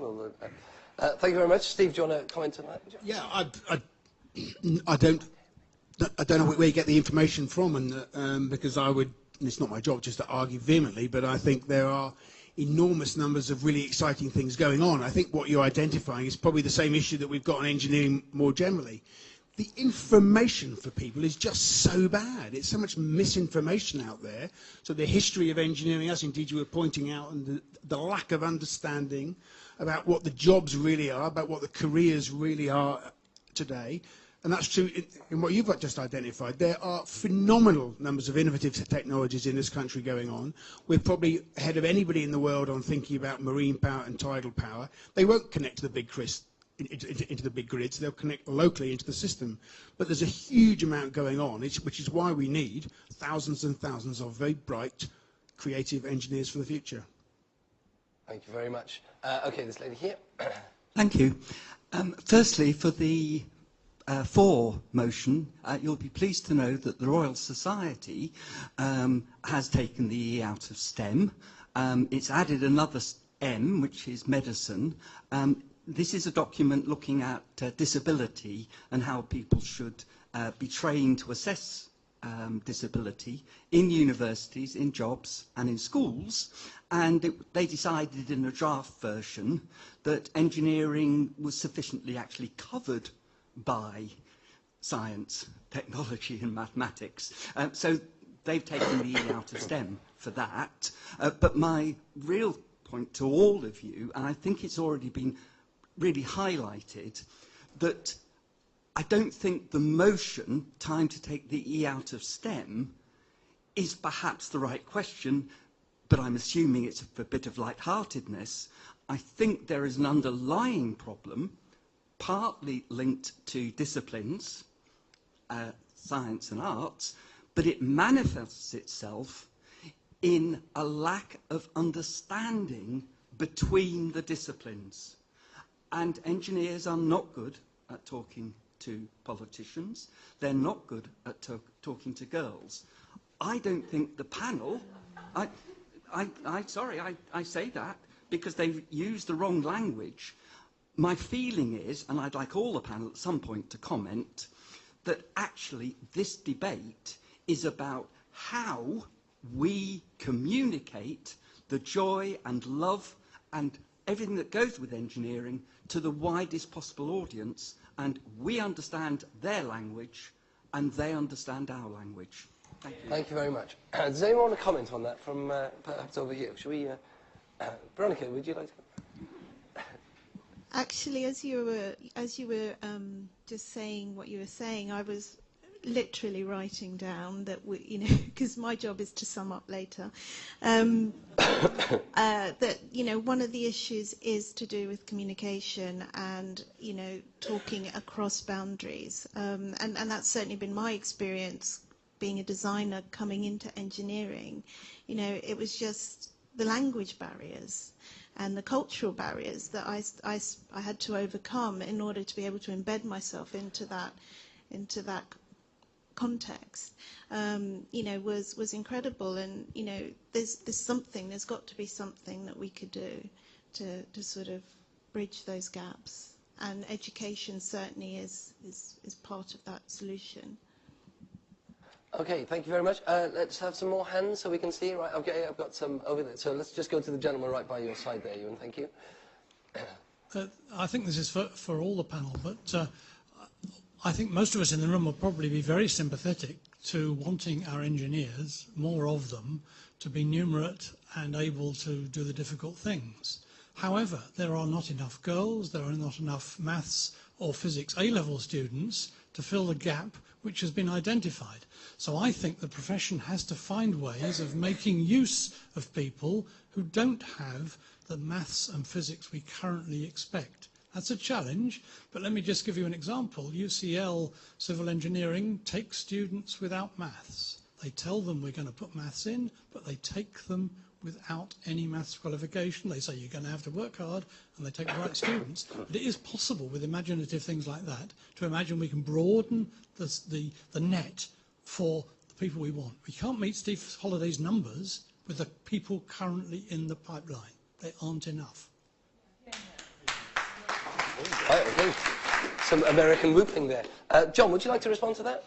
Thank you very much. Steve, do you want to comment on that? Yeah, I don't know where you get the information from, and because I would, and it's not my job just to argue vehemently, but I think there are enormous numbers of really exciting things going on. I think what you're identifying is probably the same issue that we've got in engineering more generally. The information for people is just so bad. It's so much misinformation out there. So the history of engineering, as indeed you were pointing out, and the lack of understanding about what the jobs really are, about what the careers really are today. And that's true in what you've just identified. There are phenomenal numbers of innovative technologies in this country going on. We're probably ahead of anybody in the world on thinking about marine power and tidal power. They won't connect to the big into the big grids. They'll connect locally into the system. But there's a huge amount going on, which is why we need thousands and thousands of very bright, creative engineers for the future. Thank you very much. Okay, this lady here. Thank you. Firstly, for the for motion, you'll be pleased to know that the Royal Society has taken the E out of STEM. It's added another M, which is medicine. This is a document looking at disability and how people should be trained to assess disability in universities, in jobs and in schools. And they decided in a draft version that engineering was sufficiently actually covered by science, technology and mathematics. So they've taken the E out of STEM for that. But my real point to all of you, and I think it's already been really highlighted, that I don't think the motion, time to take the E out of STEM, is perhaps the right question, but I'm assuming it's a bit of lightheartedness. I think there is an underlying problem, partly linked to disciplines, science and arts, but it manifests itself in a lack of understanding between the disciplines. And engineers are not good at talking to politicians. They're not good at talking to girls. I don't think the panel, sorry, I say that because they've used the wrong language. My feeling is, and I'd like all the panel at some point to comment, that actually this debate is about how we communicate the joy and love and everything that goes with engineering to the widest possible audience, and we understand their language and they understand our language. Thank you. Thank you very much. Does anyone want to comment on that from perhaps over here? Shall we, Veronica, would you like to? Actually, as you were just saying what you were saying, I was literally writing down that because my job is to sum up later, that one of the issues is to do with communication and talking across boundaries, and that's certainly been my experience being a designer coming into engineering. It was just the language barriers and the cultural barriers that I had to overcome in order to be able to embed myself into that context, was incredible. And there's got to be something that we could do to sort of bridge those gaps, and education certainly is part of that solution. Okay, thank you very much. Let's have some more hands so we can see. Right, okay, I've got some over there. So let's just go to the gentleman right by your side there, Ewan. Thank you. I think this is for all the panel, but I think most of us in the room will probably be very sympathetic to wanting our engineers, more of them, to be numerate and able to do the difficult things. However, there are not enough girls, there are not enough maths or physics A-level students to fill the gap which has been identified. So I think the profession has to find ways of making use of people who don't have the maths and physics we currently expect. That's a challenge, but let me just give you an example. UCL Civil Engineering takes students without maths. They tell them we're going to put maths in, but they take them without any maths qualification. They say you're going to have to work hard, and they take the right students. But it is possible with imaginative things like that to imagine we can broaden the net for the people we want. We can't meet Steve Holliday's numbers with the people currently in the pipeline. They aren't enough. Right, okay. Some American whooping there. John, would you like to respond to that?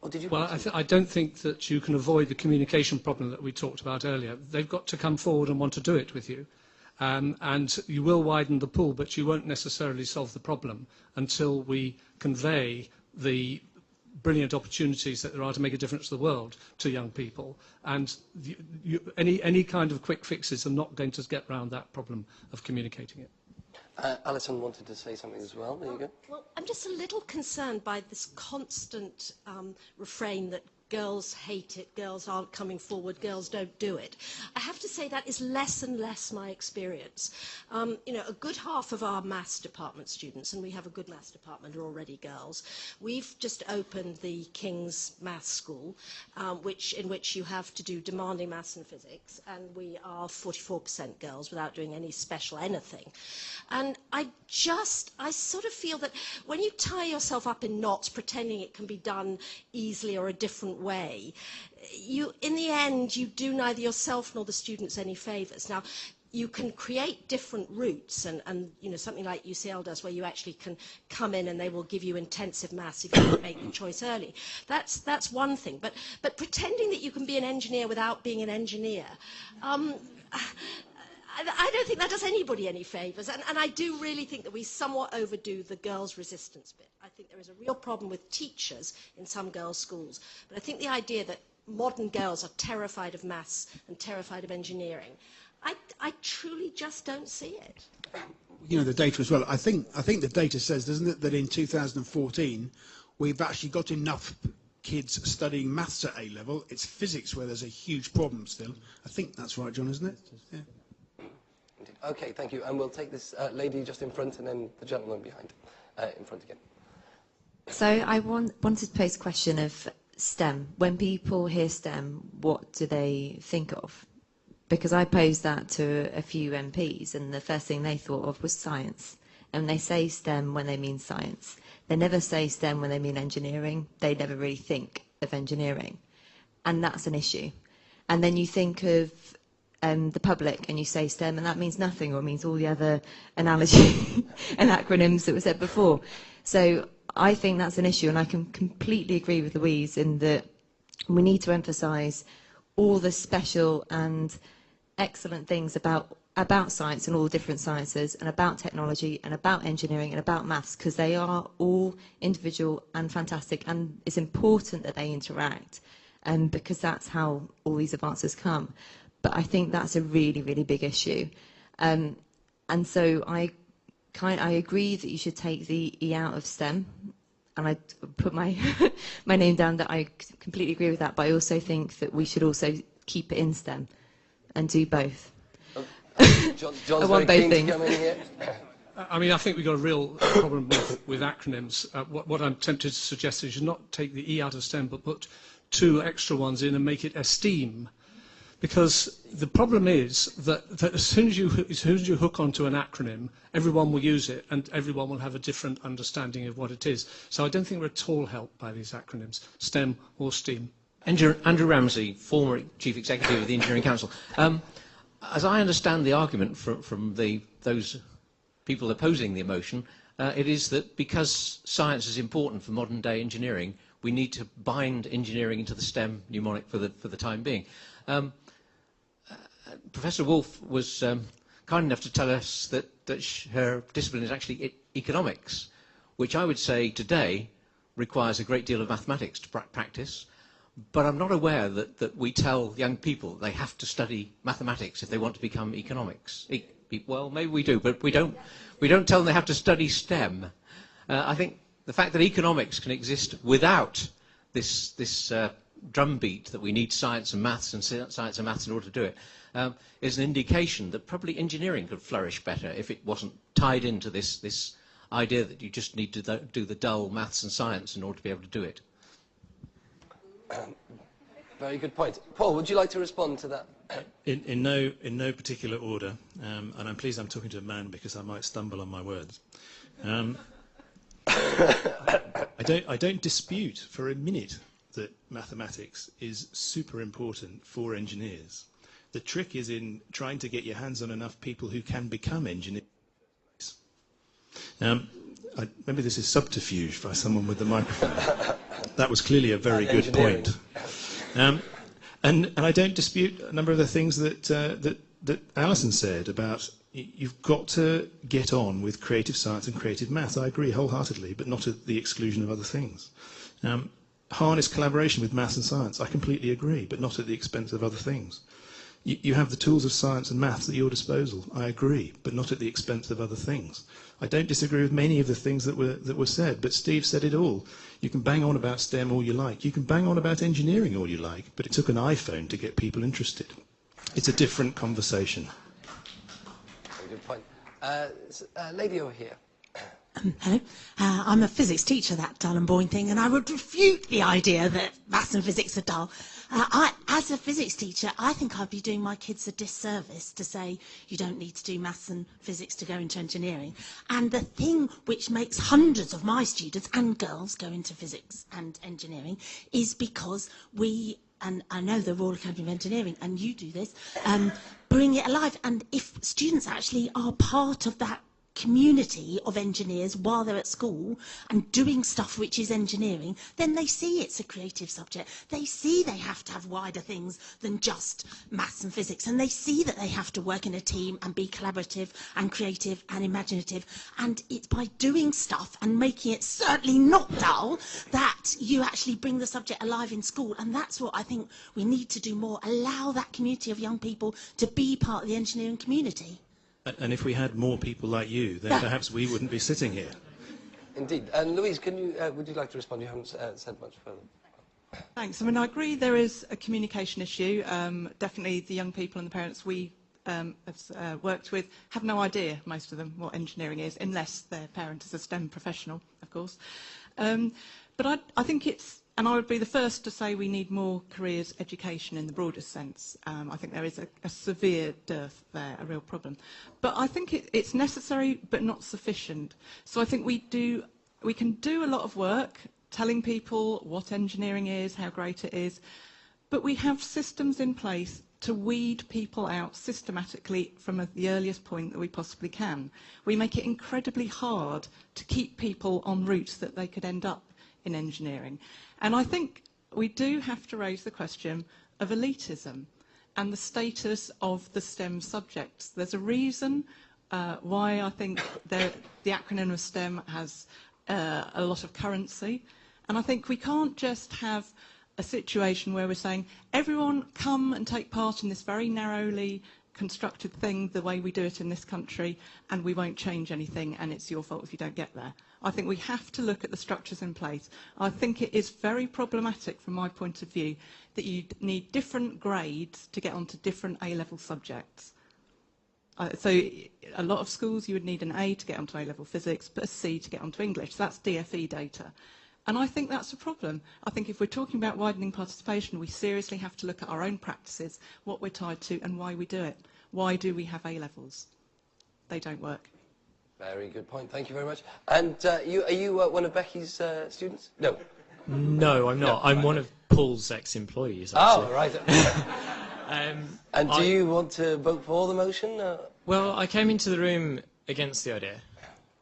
Or did you? Well, I don't think that you can avoid the communication problem that we talked about earlier. They've got to come forward and want to do it with you. And you will widen the pool, but you won't necessarily solve the problem until we convey the brilliant opportunities that there are to make a difference to the world to young people. And any kind of quick fixes are not going to get around that problem of communicating it. Alison wanted to say something as well. There you go. Well, I'm just a little concerned by this constant refrain that girls hate it, girls aren't coming forward, girls don't do it. I have to say that is less and less my experience. You know, a good half of our maths department students, and we have a good maths department, are already girls. We've just opened the King's Maths School, in which you have to do demanding maths and physics, and we are 44% girls without doing any special anything. And I sort of feel that when you tie yourself up in knots pretending it can be done easily or a different way, in the end, you do neither yourself nor the students any favours. Now, you can create different routes, and you know, something like UCL does, where you actually can come in and they will give you intensive maths if you don't make the choice early. That's one thing. But pretending that you can be an engineer without being an engineer, I don't think that does anybody any favours, and I do really think that we somewhat overdo the girls' resistance bit. I think there is a real problem with teachers in some girls' schools, but I think the idea that modern girls are terrified of maths and terrified of engineering, I truly just don't see it. You know, the data as well. I think the data says, doesn't it, that in 2014 we've actually got enough kids studying maths at A-level. It's physics where there's a huge problem still. I think that's right, John, isn't it? Yeah. Okay, thank you. And we'll take this lady just in front and then the gentleman behind, in front again. So I wanted to pose a question of STEM. When people hear STEM, what do they think of? Because I posed that to a few MPs, and the first thing they thought of was science. And they say STEM when they mean science. They never say STEM when they mean engineering. They never really think of engineering. And that's an issue. And then you think of the public and you say STEM, and that means nothing, or it means all the other analogy and acronyms that were said before. So I think that's an issue, and I can completely agree with Louise in that we need to emphasise all the special and excellent things about science and all the different sciences, and about technology and about engineering and about maths, because they are all individual and fantastic, and it's important that they interact, because that's how all these advances come. But I think that's a really, really big issue. And so I agree that you should take the E out of STEM, and I put my my name down that I completely agree with that, but I also think that we should also keep it in STEM and do both. John's I want very both keen things. to come in here. I mean, I think we've got a real problem with acronyms. What I'm tempted to suggest is you not take the E out of STEM, but put two extra ones in and make it STEAM. Because the problem is that as soon as you hook onto an acronym, everyone will use it and everyone will have a different understanding of what it is. So I don't think we're at all helped by these acronyms, STEM or STEAM. Andrew Ramsey, former Chief Executive of the Engineering Council. As I understand the argument from those people opposing the motion, it is that because science is important for modern day engineering, we need to bind engineering into the STEM mnemonic for the time being. Professor Wolf was kind enough to tell us that her discipline is actually economics, which I would say today requires a great deal of mathematics to practice, but I'm not aware that we tell young people they have to study mathematics if they want to become economics. Well, maybe we do, but we don't tell them they have to study STEM. I think the fact that economics can exist without this drumbeat that we need science and maths in order to do it is an indication that probably engineering could flourish better if it wasn't tied into this idea that you just need to do the dull maths and science in order to be able to do it. Very good point. Paul, would you like to respond to that? In no particular order, and I'm pleased I'm talking to a man because I might stumble on my words. I don't dispute for a minute that mathematics is super important for engineers. The trick is in trying to get your hands on enough people who can become engineers. Maybe this is subterfuge by someone with the microphone. That was clearly a very good point. And I don't dispute a number of the things that Alison said about you've got to get on with creative science and creative maths. I agree wholeheartedly, but not at the exclusion of other things. Harness collaboration with maths and science. I completely agree, but not at the expense of other things. You have the tools of science and maths at your disposal. I agree, but not at the expense of other things. I don't disagree with many of the things that were said, but Steve said it all. You can bang on about STEM all you like. You can bang on about engineering all you like, but it took an iPhone to get people interested. It's a different conversation. Very good point. Lady over here. Hello. I'm a physics teacher, that dull and boring thing, and I would refute the idea that maths and physics are dull. As a physics teacher, I think I'd be doing my kids a disservice to say you don't need to do maths and physics to go into engineering. And the thing which makes hundreds of my students and girls go into physics and engineering is because we, and I know the Royal Academy of Engineering, and you do this, bring it alive. And if students actually are part of that community of engineers while they're at school and doing stuff which is engineering, then they see it's a creative subject. They see they have to have wider things than just maths and physics, and they see that they have to work in a team and be collaborative and creative and imaginative. And it's by doing stuff and making it certainly not dull that you actually bring the subject alive in school. And that's what I think we need to do more, allow that community of young people to be part of the engineering community. And if we had more people like you, then perhaps we wouldn't be sitting here. Indeed. And Louise, would you like to respond? You haven't said much further. Thanks. I mean, I agree there is a communication issue. Definitely the young people and the parents we have worked with have no idea, most of them, what engineering is, unless their parent is a STEM professional, of course. But I think it's, and I would be the first to say we need more careers education in the broadest sense. I think there is a severe dearth there, a real problem. But I think it's necessary but not sufficient. So I think we can do a lot of work telling people what engineering is, how great it is, but we have systems in place to weed people out systematically from the earliest point that we possibly can. We make it incredibly hard to keep people on routes that they could end up in engineering. And I think we do have to raise the question of elitism and the status of the STEM subjects. There's a reason why I think the acronym of STEM has a lot of currency. And I think we can't just have a situation where we're saying, everyone come and take part in this very narrowly constructed thing the way we do it in this country, and we won't change anything, and it's your fault if you don't get there. I think we have to look at the structures in place. I think it is very problematic from my point of view that you need different grades to get onto different A-level subjects. So a lot of schools you would need an A to get onto A-level physics, but a C to get onto English. So that's DFE data. And I think that's a problem. I think if we're talking about widening participation, we seriously have to look at our own practices, what we're tied to and why we do it. Why do we have A-levels? They don't work. Very good point. Thank you very much. And are you one of Becky's students? No. No, I'm not. I'm one of Paul's ex-employees, actually. Oh, right. And do you want to vote for the motion? Well, I came into the room against the idea,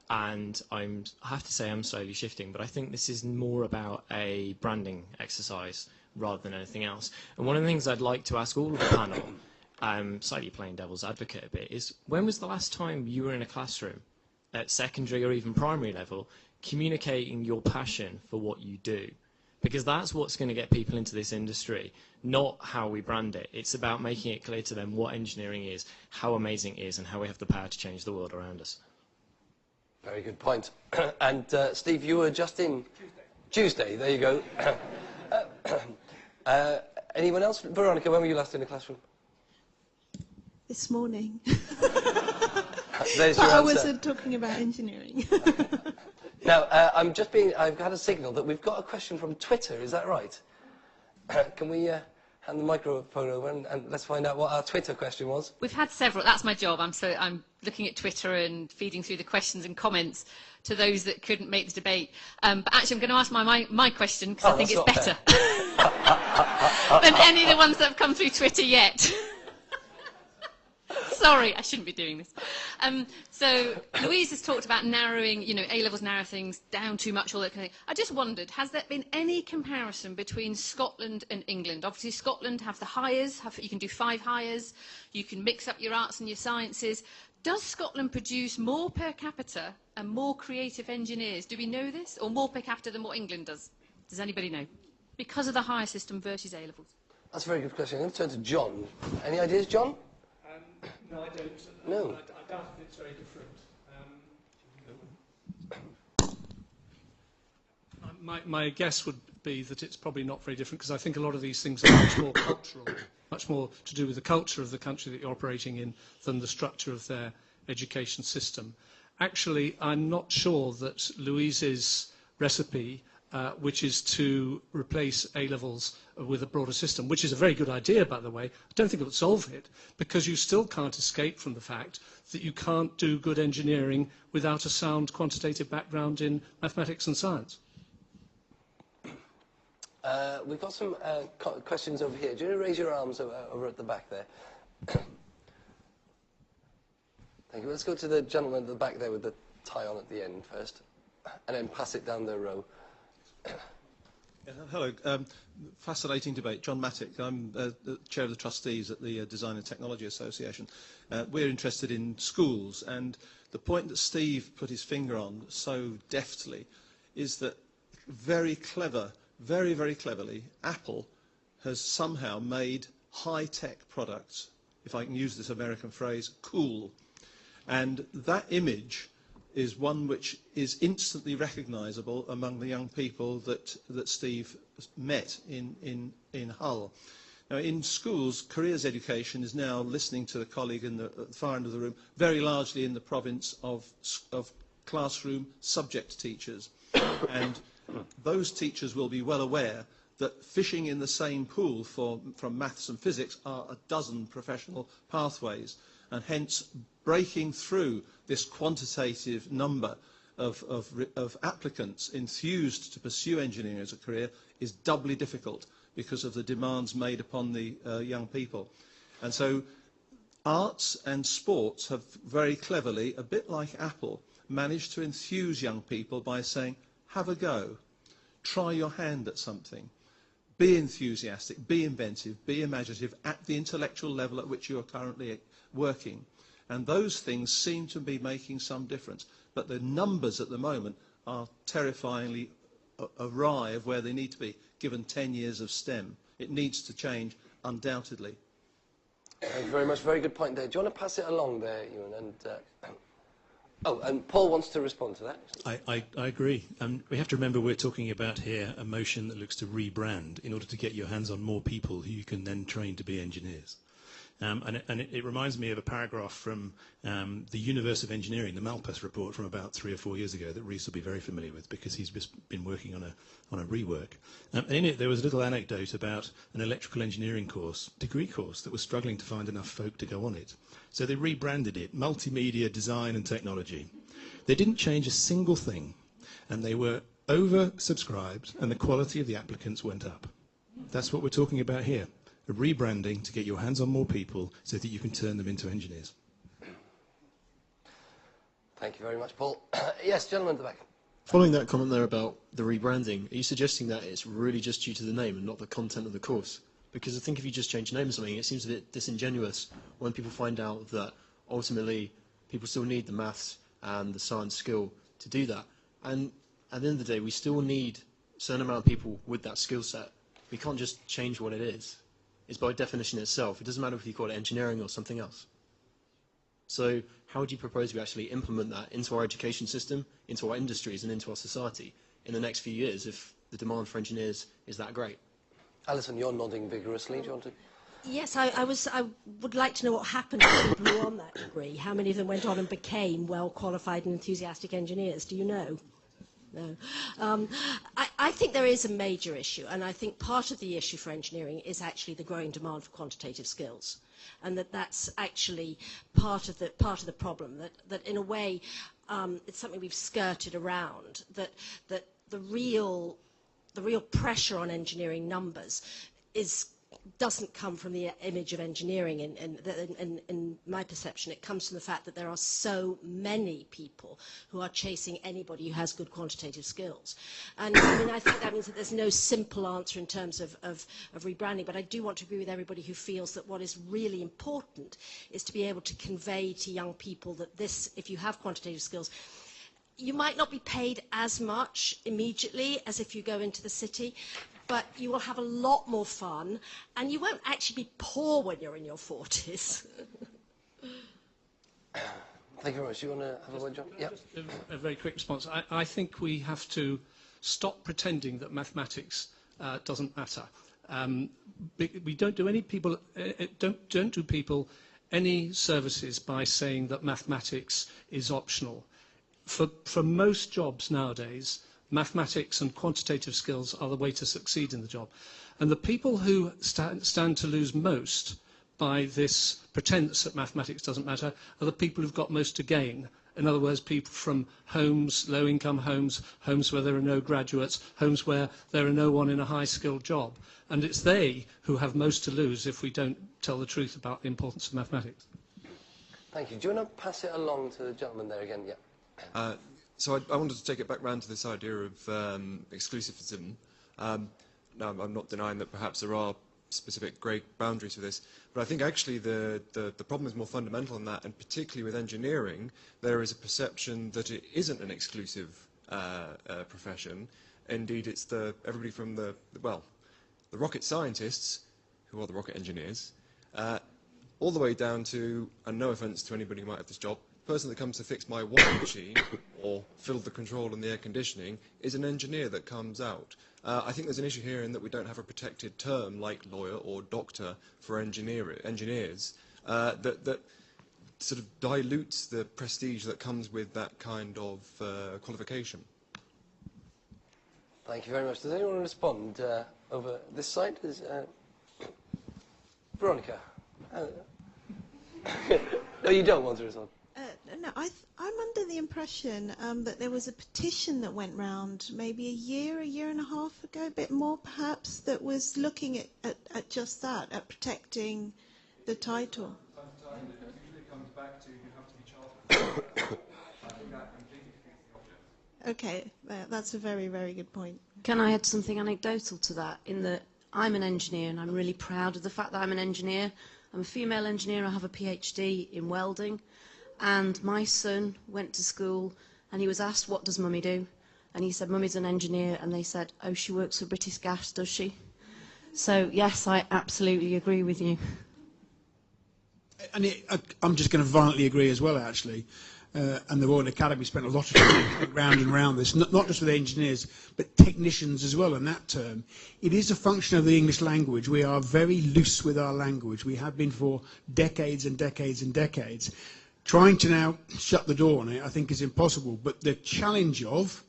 and I have to say I'm slowly shifting, but I think this is more about a branding exercise rather than anything else. And one of the things I'd like to ask all of the panel, slightly playing devil's advocate a bit, is when was the last time you were in a classroom at secondary or even primary level communicating your passion for what you do? Because that's what's going to get people into this industry, not how we brand it. It's about making it clear to them what engineering is, how amazing it is, and how we have the power to change the world around us. Very good point. And Steve, you were just in Tuesday. There you go. Anyone else? Veronica, when were you last in a classroom? This morning. There's your I answer. wasn't talking about engineering. Now, I've had a signal that we've got a question from Twitter. Is that right? Can we hand the microphone over and let's find out what our Twitter question was? We've had several. That's my job. I'm looking at Twitter and feeding through the questions and comments to those that couldn't make the debate. But actually, I'm going to ask my question because I think it's better than any of the ones that have come through Twitter yet. Sorry, I shouldn't be doing this. So Louise has talked about narrowing, you know, A-levels narrow things down too much, all that kind of thing. I just wondered, has there been any comparison between Scotland and England? Obviously, Scotland have the hires, you can do 5 hires, you can mix up your arts and your sciences. Does Scotland produce more per capita and more creative engineers? Do we know this? Or more per capita than what England does? Does anybody know? Because of the hire system versus A-levels. That's a very good question. I'm going to turn to John. Any ideas, John? No, I don't. No. I doubt if it's very different. My guess would be that it's probably not very different, because I think a lot of these things are much more cultural, much more to do with the culture of the country that you're operating in than the structure of their education system. Actually, I'm not sure that Louise's recipe, which is to replace A-levels with a broader system, which is a very good idea, by the way. I don't think it will solve it, because you still can't escape from the fact that you can't do good engineering without a sound quantitative background in mathematics and science. We've got some questions over here. Do you want to raise your arms over at the back there? Thank you. Let's go to the gentleman at the back there with the tie on at the end first, and then pass it down the row. Yeah, hello. Fascinating debate. John Mattick. I'm the chair of the trustees at the Design and Technology Association. We're interested in schools, and the point that Steve put his finger on so deftly is that very clever, very, very cleverly, Apple has somehow made high-tech products, if I can use this American phrase, cool. And that image is one which is instantly recognisable among the young people that Steve met in Hull. Now, in schools, careers education is now, listening to the colleague at the far end of the room, very largely in the province of classroom subject teachers. And those teachers will be well aware that fishing in the same pool from maths and physics are a dozen professional pathways, and hence breaking through this quantitative number of applicants enthused to pursue engineering as a career is doubly difficult because of the demands made upon the young people. And so arts and sports have very cleverly, a bit like Apple, managed to enthuse young people by saying, have a go, try your hand at something, be enthusiastic, be inventive, be imaginative at the intellectual level at which you are currently working. And those things seem to be making some difference. But the numbers at the moment are terrifyingly awry of where they need to be, given 10 years of STEM. It needs to change, undoubtedly. Thank you very much. Very good point there. Do you want to pass it along there, Ewan? And Paul wants to respond to that. I agree. We have to remember we're talking about here a motion that looks to rebrand in order to get your hands on more people who you can then train to be engineers. And it reminds me of a paragraph from the Universe of Engineering, the Malpass report from about 3 or 4 years ago that Rhys will be very familiar with because he's just been working on a rework. And in it there was a little anecdote about an electrical engineering degree course that was struggling to find enough folk to go on it. So they rebranded it Multimedia Design and Technology. They didn't change a single thing, and they were oversubscribed, and the quality of the applicants went up. That's what we're talking about here. A rebranding to get your hands on more people so that you can turn them into engineers. Thank you very much, Paul. Yes, gentleman at the back. Following that comment there about the rebranding, are you suggesting that it's really just due to the name and not the content of the course? Because I think if you just change the name of something, it seems a bit disingenuous when people find out that ultimately people still need the maths and the science skill to do that. And at the end of the day, we still need a certain amount of people with that skill set. We can't just change what it is. It's by definition itself. It doesn't matter if you call it engineering or something else. So how would you propose we actually implement that into our education system, into our industries and into our society in the next few years if the demand for engineers is that great? Alison, you're nodding vigorously. Do you want to? Yes, I would like to know what happened to people who were on that degree. How many of them went on and became well-qualified and enthusiastic engineers? Do you know? No. I think there is a major issue, and I think part of the issue for engineering is actually the growing demand for quantitative skills, and that's actually part of the problem. That in a way, it's something we've skirted around. That the real pressure on engineering numbers is doesn't come from the image of engineering in my perception. It comes from the fact that there are so many people who are chasing anybody who has good quantitative skills. And I mean, I think that means that there's no simple answer in terms of rebranding, but I do want to agree with everybody who feels that what is really important is to be able to convey to young people that this, if you have quantitative skills, you might not be paid as much immediately as if you go into the city, but you will have a lot more fun, and you won't actually be poor when you're in your 40s. Thank you very much. Do you want to have a word, John? Yeah. Just a very quick response. I think we have to stop pretending that mathematics doesn't matter. We don't do any people don't do people any services by saying that mathematics is optional. For most jobs nowadays, mathematics and quantitative skills are the way to succeed in the job. And the people who stand to lose most by this pretense that mathematics doesn't matter are the people who've got most to gain. In other words, people from homes, low-income homes, homes where there are no graduates, homes where there are no one in a high-skilled job. And it's they who have most to lose if we don't tell the truth about the importance of mathematics. Thank you. Do you want to pass it along to the gentleman there again? Yeah. So I wanted to take it back round to this idea of exclusivism. Now, I'm not denying that perhaps there are specific grey boundaries for this, but I think actually the problem is more fundamental than that, and particularly with engineering, there is a perception that it isn't an exclusive profession. Indeed, it's everybody from the rocket scientists, who are the rocket engineers, all the way down to, and no offence to anybody who might have this job, the person that comes to fix my washing machine or fill the control and the air conditioning is an engineer that comes out. I think there's an issue here in that we don't have a protected term like lawyer or doctor for engineers that sort of dilutes the prestige that comes with that kind of qualification. Thank you very much. Does anyone respond over this side? Veronica? No, you don't want to respond. No, I'm under the impression that there was a petition that went round maybe a year and a half ago, a bit more perhaps, that was looking at just that, at protecting the title. It usually comes back to you have to be chartered. I think that completely defeats the object. Okay, that's a very, very good point. Can I add something anecdotal to that? In that I'm an engineer and I'm really proud of the fact that I'm an engineer. I'm a female engineer, I have a PhD in welding. And my son went to school and he was asked, what does mummy do? And he said, mummy's an engineer. And they said, oh, she works for British Gas, does she? So, yes, I absolutely agree with you. And I'm just going to violently agree as well, actually. And the Royal Academy spent a lot of time round and round this, not just with engineers, but technicians as well in that term. It is a function of the English language. We are very loose with our language. We have been for decades and decades and decades. Trying to now shut the door on it, I think, is impossible. But the challenge of,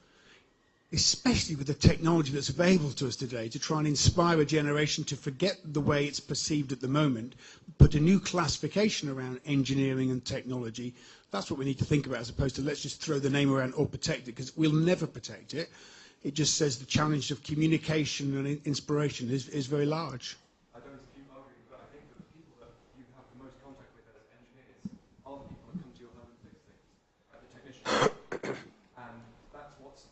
especially with the technology that's available to us today, to try and inspire a generation to forget the way it's perceived at the moment, put a new classification around engineering and technology, that's what we need to think about, as opposed to let's just throw the name around or protect it, because we'll never protect it. It just says the challenge of communication and inspiration is very large. I don't keep arguing, but I think that the people that you have the most contact with as engineers are the people that come to your home and fix things, the technicians. And that's what's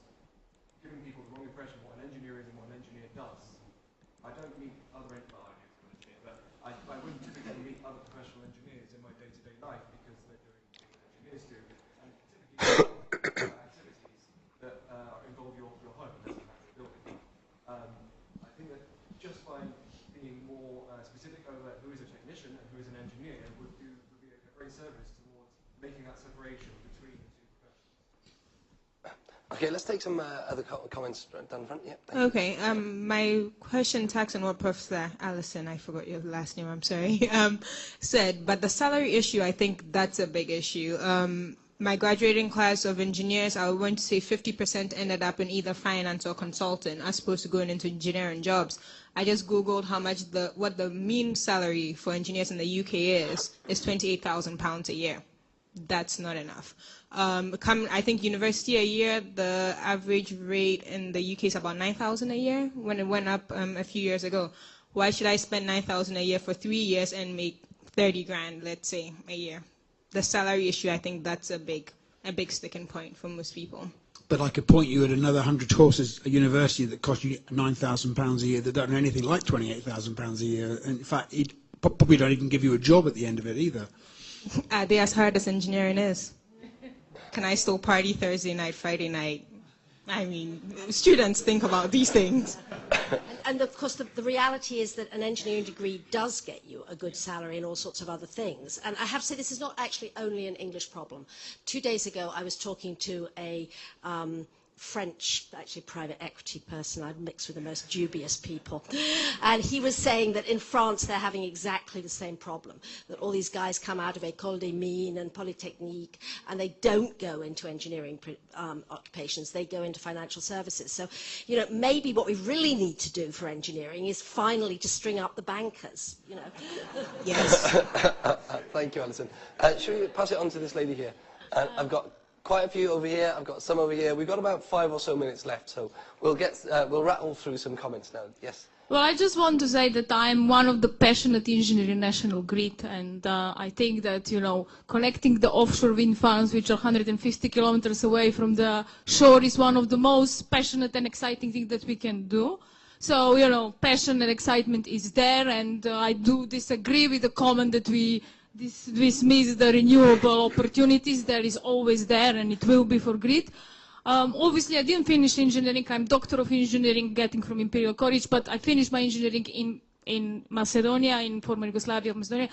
giving people the wrong impression of what an engineer is and what an engineer does. I don't meet other engineers, but I wouldn't typically meet other professional engineers in my day-to-day life because they're doing things that engineers do, and typically activities that involve your home as a matter of building. I think that just by being more specific over who is a technician and who is an engineer would be a great service towards making that separation between the two professions. Okay, let's take some other comments down front. Yeah. Okay, my question, tax and what Professor Allison, I forgot your last name, I'm sorry, said, but the salary issue, I think that's a big issue. My graduating class of engineers, I would want to say 50% ended up in either finance or consulting as opposed to going into engineering jobs. I just Googled how much what the mean salary for engineers in the UK is £28,000 a year. That's not enough. I think university a year, the average rate in the UK is about 9,000 a year when it went up a few years ago. why should I spend 9,000 a year for 3 years and make 30 grand, let's say, a year? The salary issue, I think that's a big sticking point for most people. But I could point you at another 100 courses at university that cost you £9,000 a year that don't know anything like £28,000 a year. And in fact, it probably don't even give you a job at the end of it either. Are they as hard as engineering is? Can I still party Thursday night, Friday night? I mean, students think about these things. And of course, the reality is that an engineering degree does get you a good salary and all sorts of other things. And I have to say, this is not actually only an English problem. 2 days ago, I was talking to a French, actually private equity person. I'd mixed with the most dubious people. And he was saying that in France they're having exactly the same problem, that all these guys come out of École des Mines and Polytechnique and they don't go into engineering occupations, they go into financial services. So, you know, maybe what we really need to do for engineering is finally to string up the bankers, you know. Yes. Thank you, Alison. Should we pass it on to this lady here? I've got quite a few over here. I've got some over here. We've got about 5 or so minutes left, so we'll rattle through some comments now. Yes. Well, I just want to say that I'm one of the passionate engineers in National Grid, and I think that, you know, connecting the offshore wind farms, which are 150 kilometers away from the shore, is one of the most passionate and exciting things that we can do. So, you know, passion and excitement is there, and I do disagree with the comment that we dismiss the renewable opportunities. There is always there, and it will be for grid. Obviously, I didn't finish engineering. I'm Doctor of Engineering, getting from Imperial College, but I finished my engineering in Macedonia, in former Yugoslavia of Macedonia.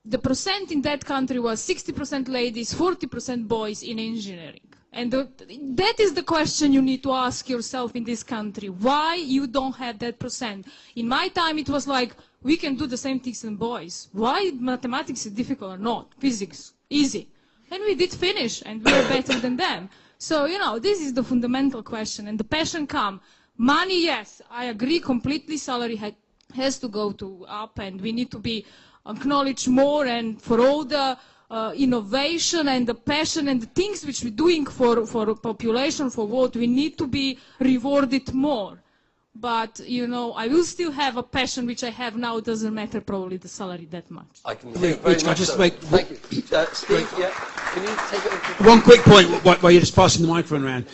The percent in that country was 60% ladies, 40% boys in engineering. And that is the question you need to ask yourself in this country. Why you don't have that percent? In my time, it was like, we can do the same things as boys. Why mathematics is difficult or not? Physics, easy. And we did finish, and we are better than them. So, you know, this is the fundamental question, and the passion come. Money, yes, I agree completely. Salary has to go up, and we need to be acknowledged more, and for all the innovation and the passion and the things which we're doing for population, for what we need to be rewarded more. But, you know, I will still have a passion which I have now. It doesn't matter probably the salary that much. I can hear very much so. Thank you. Steve, yeah, can you take it? One quick point while you're just passing the microphone around.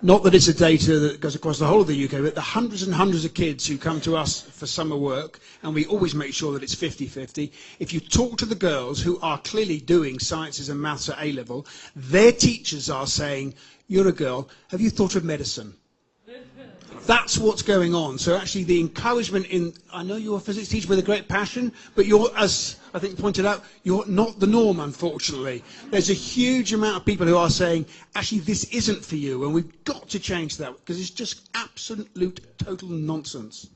Not that it's a data that goes across the whole of the UK, but the hundreds and hundreds of kids who come to us for summer work, and we always make sure that it's 50-50. If you talk to the girls who are clearly doing sciences and maths at A-level, their teachers are saying, you're a girl, have you thought of medicine? That's what's going on. So actually the encouragement in, I know you're a physics teacher with a great passion, but you're, as I think pointed out, you're not the norm, unfortunately. There's a huge amount of people who are saying, actually this isn't for you, and we've got to change that, because it's just absolute, total nonsense.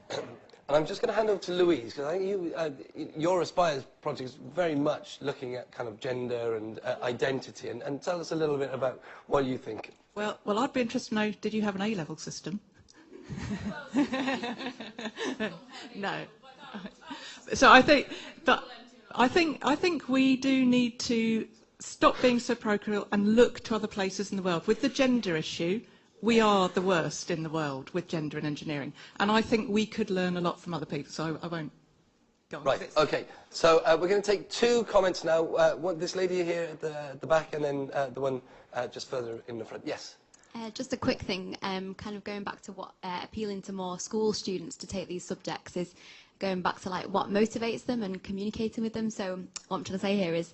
And I'm just going to hand over to Louise, because I think your Aspires project is very much looking at kind of gender and identity, and tell us a little bit about what you think. Well, I'd be interested to know, did you have an A-level system? No. So I think we do need to stop being so parochial and look to other places in the world. With the gender issue, we are the worst in the world with gender and engineering, and I think we could learn a lot from other people. So I won't go on. Right. Okay. So we're going to take 2 comments now. This lady here at the back, and then the one just further in the front. Yes. Just a quick thing, kind of going back to what appealing to more school students to take these subjects is going back to like what motivates them and communicating with them. So what I'm trying to say here is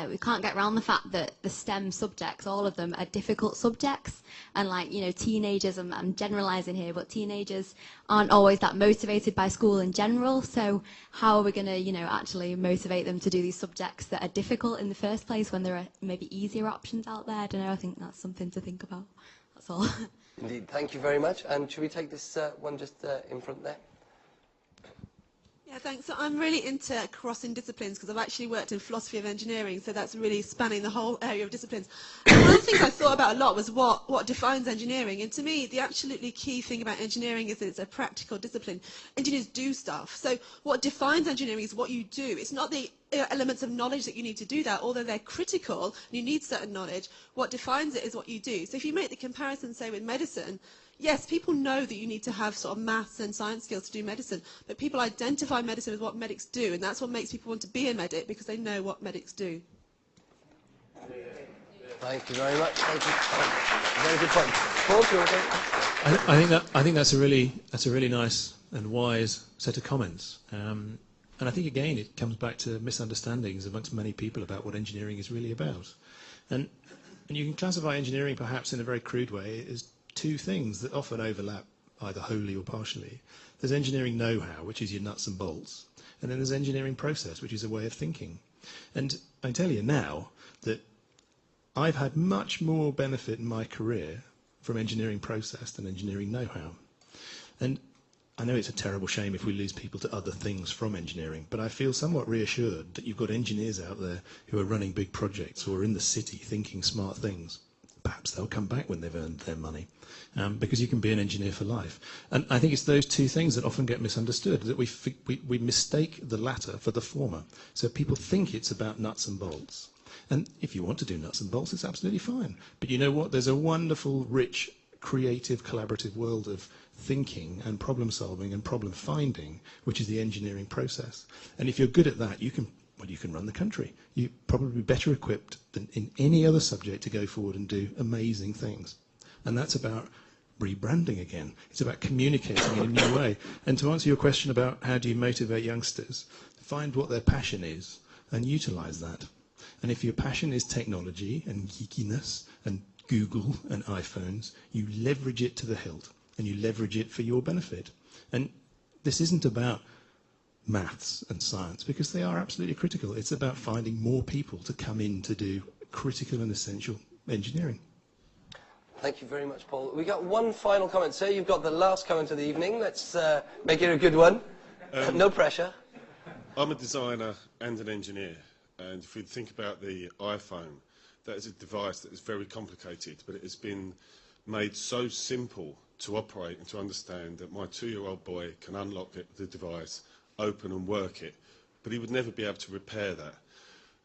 we can't get around the fact that the STEM subjects, all of them, are difficult subjects, and like, you know, teenagers, I'm generalising here, but teenagers aren't always that motivated by school in general. So how are we going to, you know, actually motivate them to do these subjects that are difficult in the first place when there are maybe easier options out there? I don't know, I think that's something to think about. That's all. Indeed. Thank you very much. And should we take this one just in front there? Yeah, thanks. So I'm really into crossing disciplines because I've actually worked in philosophy of engineering, so that's really spanning the whole area of disciplines. And one of the things I thought about a lot was what defines engineering. And to me, the absolutely key thing about engineering is that it's a practical discipline. Engineers do stuff. So what defines engineering is what you do. It's not the elements of knowledge that you need to do that, although they're critical and you need certain knowledge. What defines it is what you do. So if you make the comparison, say, with medicine, yes, people know that you need to have sort of maths and science skills to do medicine, but people identify medicine as what medics do, and that's what makes people want to be a medic, because they know what medics do. Thank you very much. Thank you. Very good point. Paul, do you want to I think that's a really nice and wise set of comments. And I think again it comes back to misunderstandings amongst many people about what engineering is really about. And you can classify engineering perhaps in a very crude way as two things that often overlap either wholly or partially. There's engineering know-how, which is your nuts and bolts, and then there's engineering process, which is a way of thinking. And I tell you now that I've had much more benefit in my career from engineering process than engineering know-how. And I know it's a terrible shame if we lose people to other things from engineering, but I feel somewhat reassured that you've got engineers out there who are running big projects or are in the city thinking smart things. Perhaps they'll come back when they've earned their money, because you can be an engineer for life. And I think it's those two things that often get misunderstood, that we mistake the latter for the former. So people think it's about nuts and bolts. And if you want to do nuts and bolts, it's absolutely fine. But you know what? There's a wonderful, rich, creative, collaborative world of thinking and problem solving and problem finding, which is the engineering process. And if you're good at that, you can run the country. You're probably better equipped than in any other subject to go forward and do amazing things. And that's about rebranding again. It's about communicating in a new way. And to answer your question about how do you motivate youngsters, find what their passion is and utilize that. And if your passion is technology and geekiness and Google and iPhones, you leverage it to the hilt and you leverage it for your benefit. And this isn't about maths and science, because they are absolutely critical. It's about finding more people to come in to do critical and essential engineering. Thank you very much, Paul. We got one final comment, sir. You've got the last comment of the evening. Let's make it a good one. No pressure. I'm a designer and an engineer. And if we think about the iPhone, that is a device that is very complicated, but it has been made so simple to operate and to understand that my 2-year-old boy can unlock the device, open and work it, but he would never be able to repair that.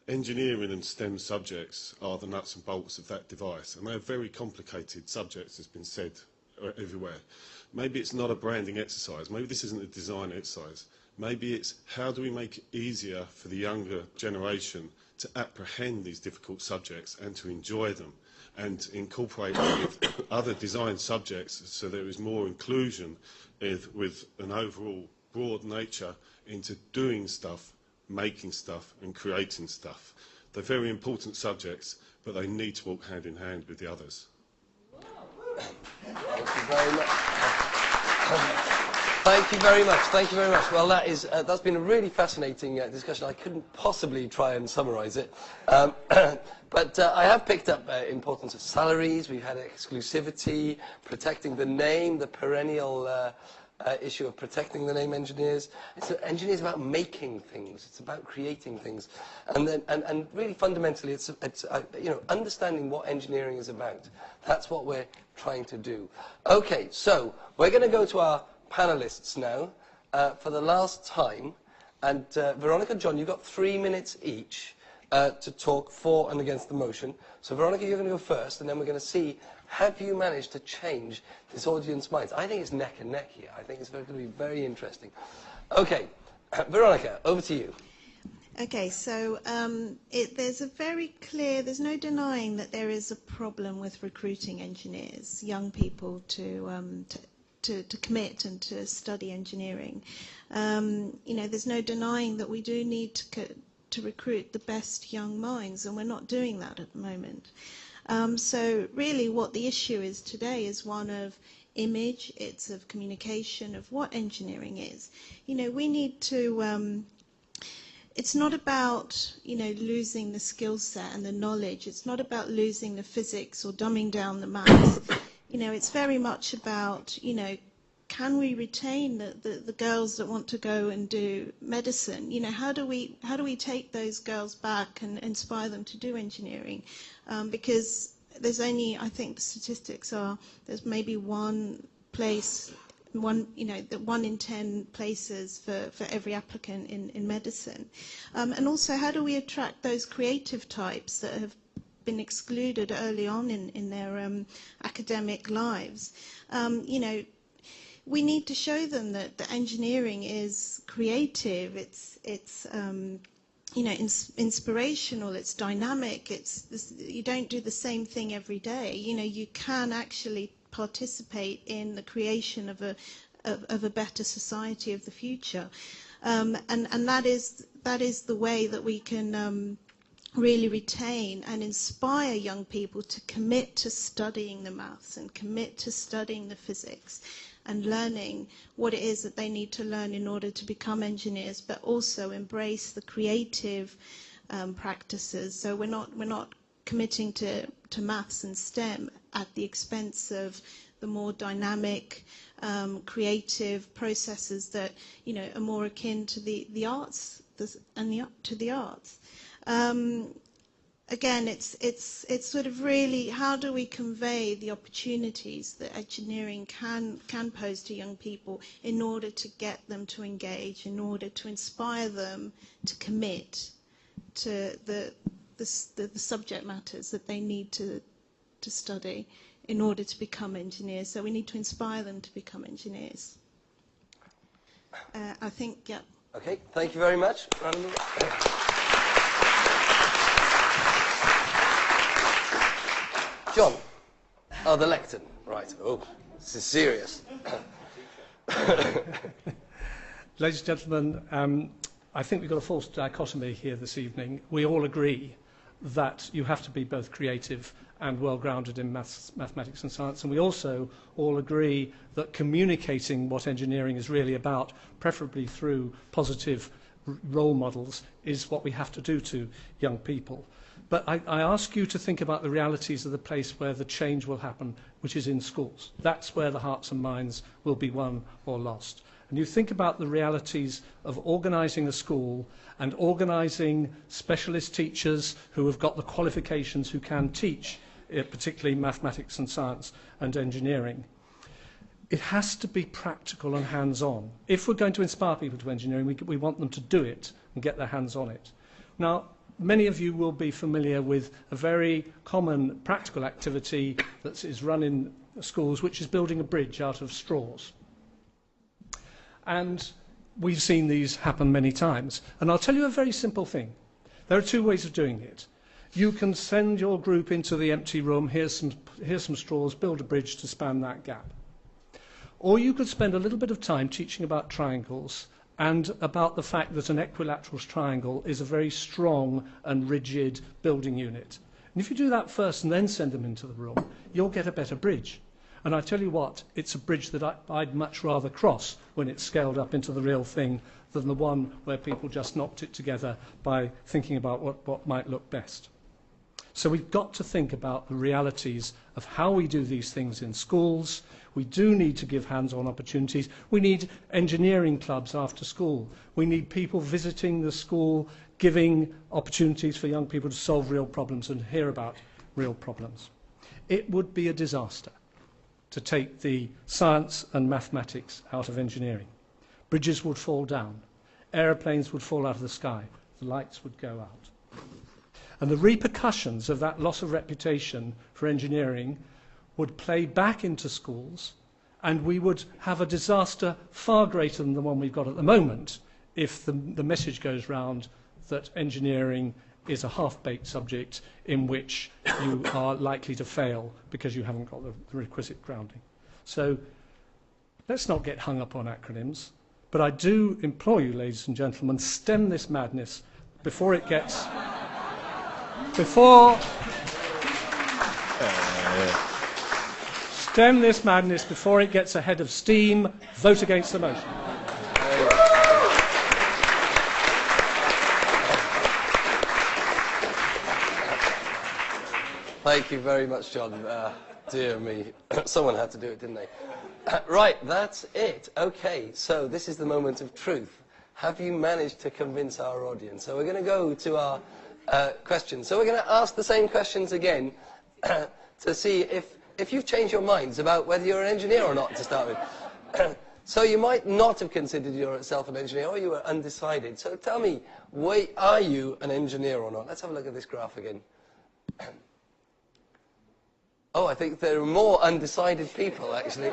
Engineering and STEM subjects are the nuts and bolts of that device, and they are very complicated subjects, as has been said everywhere. Maybe it's not a branding exercise, maybe this isn't a design exercise. Maybe it's how do we make it easier for the younger generation to apprehend these difficult subjects and to enjoy them and incorporate them with other design subjects so there is more inclusion with an overall broad nature into doing stuff, making stuff and creating stuff. They're very important subjects, but they need to walk hand in hand with the others. Thank you very much. Thank you very much. Thank you very much. Well, that's been a really fascinating discussion. I couldn't possibly try and summarise it. But I have picked up importance of salaries. We've had exclusivity, protecting the name, the perennial issue of protecting the name engineers. Engineers about making things. It's about creating things. And really fundamentally, it's understanding what engineering is about. That's what we're trying to do. Okay, so we're going to go to our panelists now for the last time, and Veronica, John, you've got 3 minutes each to talk for and against the motion. So Veronica, you're going to go first, and then we're going to see, have you managed to change this audience's minds? I think it's neck and neck here. I think it's going to be very interesting. Okay, Veronica, over to you. Okay, so there's no denying that there is a problem with recruiting engineers, young people to commit and to study engineering. There's no denying that we do need to recruit the best young minds, and we're not doing that at the moment. So really what the issue is today is one of image, it's of communication, of what engineering is. We need to, it's not about, losing the skill set and the knowledge. It's not about losing the physics or dumbing down the maths. It's very much about, can we retain the girls that want to go and do medicine? How do we take those girls back and inspire them to do engineering? Because there's only, I think the statistics are, there's maybe one in 10 places for every applicant in medicine. And also, how do we attract those creative types that have been excluded early on in their academic lives. You know, we need to show them that the engineering is creative, it's you know, inspirational, it's dynamic, you don't do the same thing every day. You know, you can actually participate in the creation of a better society of the future. And that is the way that we can really retain and inspire young people to commit to studying the maths and commit to studying the physics and learning what it is that they need to learn in order to become engineers, but also embrace the creative practices. So we're not committing to maths and STEM at the expense of the more dynamic, creative processes that, you know, are more akin to the arts to the arts. Again, it's sort of really, how do we convey the opportunities that engineering can pose to young people in order to get them to engage, in order to inspire them to commit to the subject matters that they need to study in order to become engineers. So we need to inspire them to become engineers. I think, yeah. Okay, thank you very much. John. Oh, the lectern. Right. Oh, this is serious. Ladies and gentlemen, I think we've got a false dichotomy here this evening. We all agree that you have to be both creative and well-grounded in mathematics and science, and we also all agree that communicating what engineering is really about, preferably through positive role models, is what we have to do to young people. But I ask you to think about the realities of the place where the change will happen, which is in schools. That's where the hearts and minds will be won or lost. And you think about the realities of organising a school and organising specialist teachers who have got the qualifications, who can teach, particularly mathematics and science and engineering. It has to be practical and hands-on. If we're going to inspire people to engineering, we want them to do it and get their hands on it. Now, many of you will be familiar with a very common practical activity that is run in schools, which is building a bridge out of straws. And we've seen these happen many times. And I'll tell you a very simple thing. There are two ways of doing it. You can send your group into the empty room, here's some straws, build a bridge to span that gap. Or you could spend a little bit of time teaching about triangles and about the fact that an equilateral triangle is a very strong and rigid building unit. And if you do that first and then send them into the room, you'll get a better bridge. And I tell you what, it's a bridge that I'd much rather cross when it's scaled up into the real thing than the one where people just knocked it together by thinking about what might look best. So we've got to think about the realities of how we do these things in schools. We do need to give hands-on opportunities. We need engineering clubs after school. We need people visiting the school, giving opportunities for young people to solve real problems and hear about real problems. It would be a disaster to take the science and mathematics out of engineering. Bridges would fall down. Aeroplanes would fall out of the sky. The lights would go out. And the repercussions of that loss of reputation for engineering would play back into schools, and we would have a disaster far greater than the one we've got at the moment if the message goes round that engineering is a half-baked subject in which you are likely to fail because you haven't got the requisite grounding. So let's not get hung up on acronyms, but I do implore you, ladies and gentlemen, stem this madness before it gets... Stem this madness before it gets ahead of steam. Vote against the motion. Thank you very much, John. Dear me, someone had to do it, didn't they? Right, that's it. Okay, so this is the moment of truth. Have you managed to convince our audience? So we're going to go to our questions. So we're going to ask the same questions again to see if you've changed your minds about whether you're an engineer or not to start with. So you might not have considered yourself an engineer, or you were undecided. So tell me, are you an engineer or not? Let's have a look at this graph again. Oh, I think there are more undecided people, actually.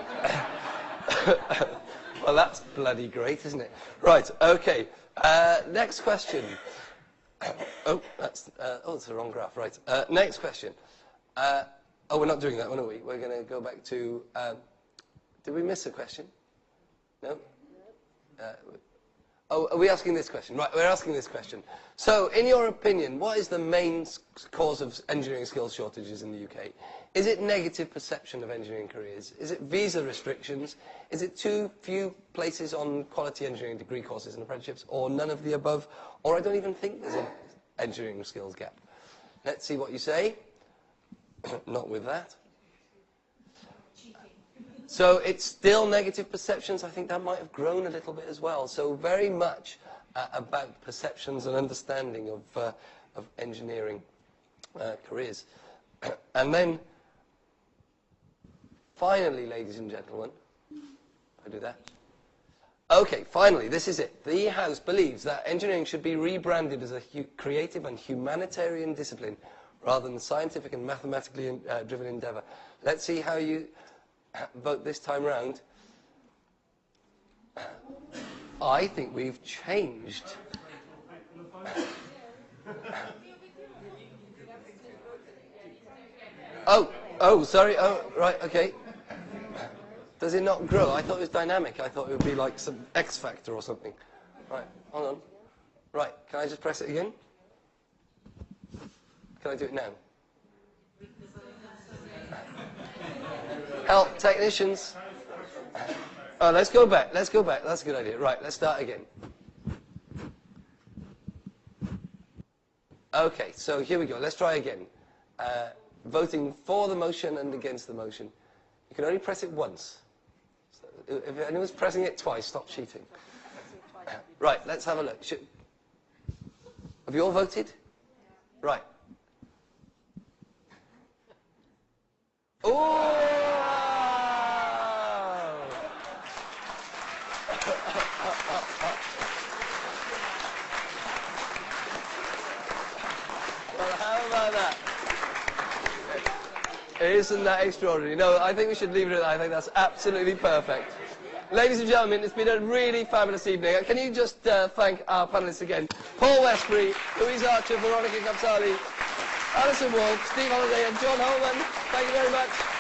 Well, that's bloody great, isn't it? Right, okay. Next question. Oh, that's the wrong graph. Right. Next question. Oh, we're not doing that one, are we? We're going to go back to... did we miss a question? No? Oh, are we asking this question? Right, we're asking this question. So, in your opinion, what is the main cause of engineering skills shortages in the UK? Is it negative perception of engineering careers? Is it visa restrictions? Is it too few places on quality engineering degree courses and apprenticeships? Or none of the above? Or I don't even think there's an engineering skills gap. Let's see what you say. Not with that. So it's still negative perceptions. I think that might have grown a little bit as well. So very much about perceptions and understanding of engineering careers. And then, finally, ladies and gentlemen, I do that. Okay, finally, this is it. The House believes that engineering should be rebranded as a creative and humanitarian discipline rather than scientific and mathematically driven endeavour. Let's see how you vote this time round. I think we've changed. Oh, sorry. Oh, right, okay. Does it not grow? I thought it was dynamic. I thought it would be like some X factor or something. Right, hold on. Right, can I just press it again? Can I do it now? Help, technicians. Oh, let's go back. Let's go back. That's a good idea. Right, let's start again. Okay, so here we go. Let's try again. Voting for the motion and against the motion. You can only press it once. So if anyone's pressing it twice, stop cheating. Right, let's have a look. Have you all voted? Right. Oh! Well, how about that? Isn't that extraordinary? No, I think we should leave it at that. I think that's absolutely perfect. Ladies and gentlemen, it's been a really fabulous evening. Can you just thank our panellists again? Paul Westbury, Louise Archer, Veronica Capsali, Alison Wolf, Steve Holliday and John Holman. Thank you very much.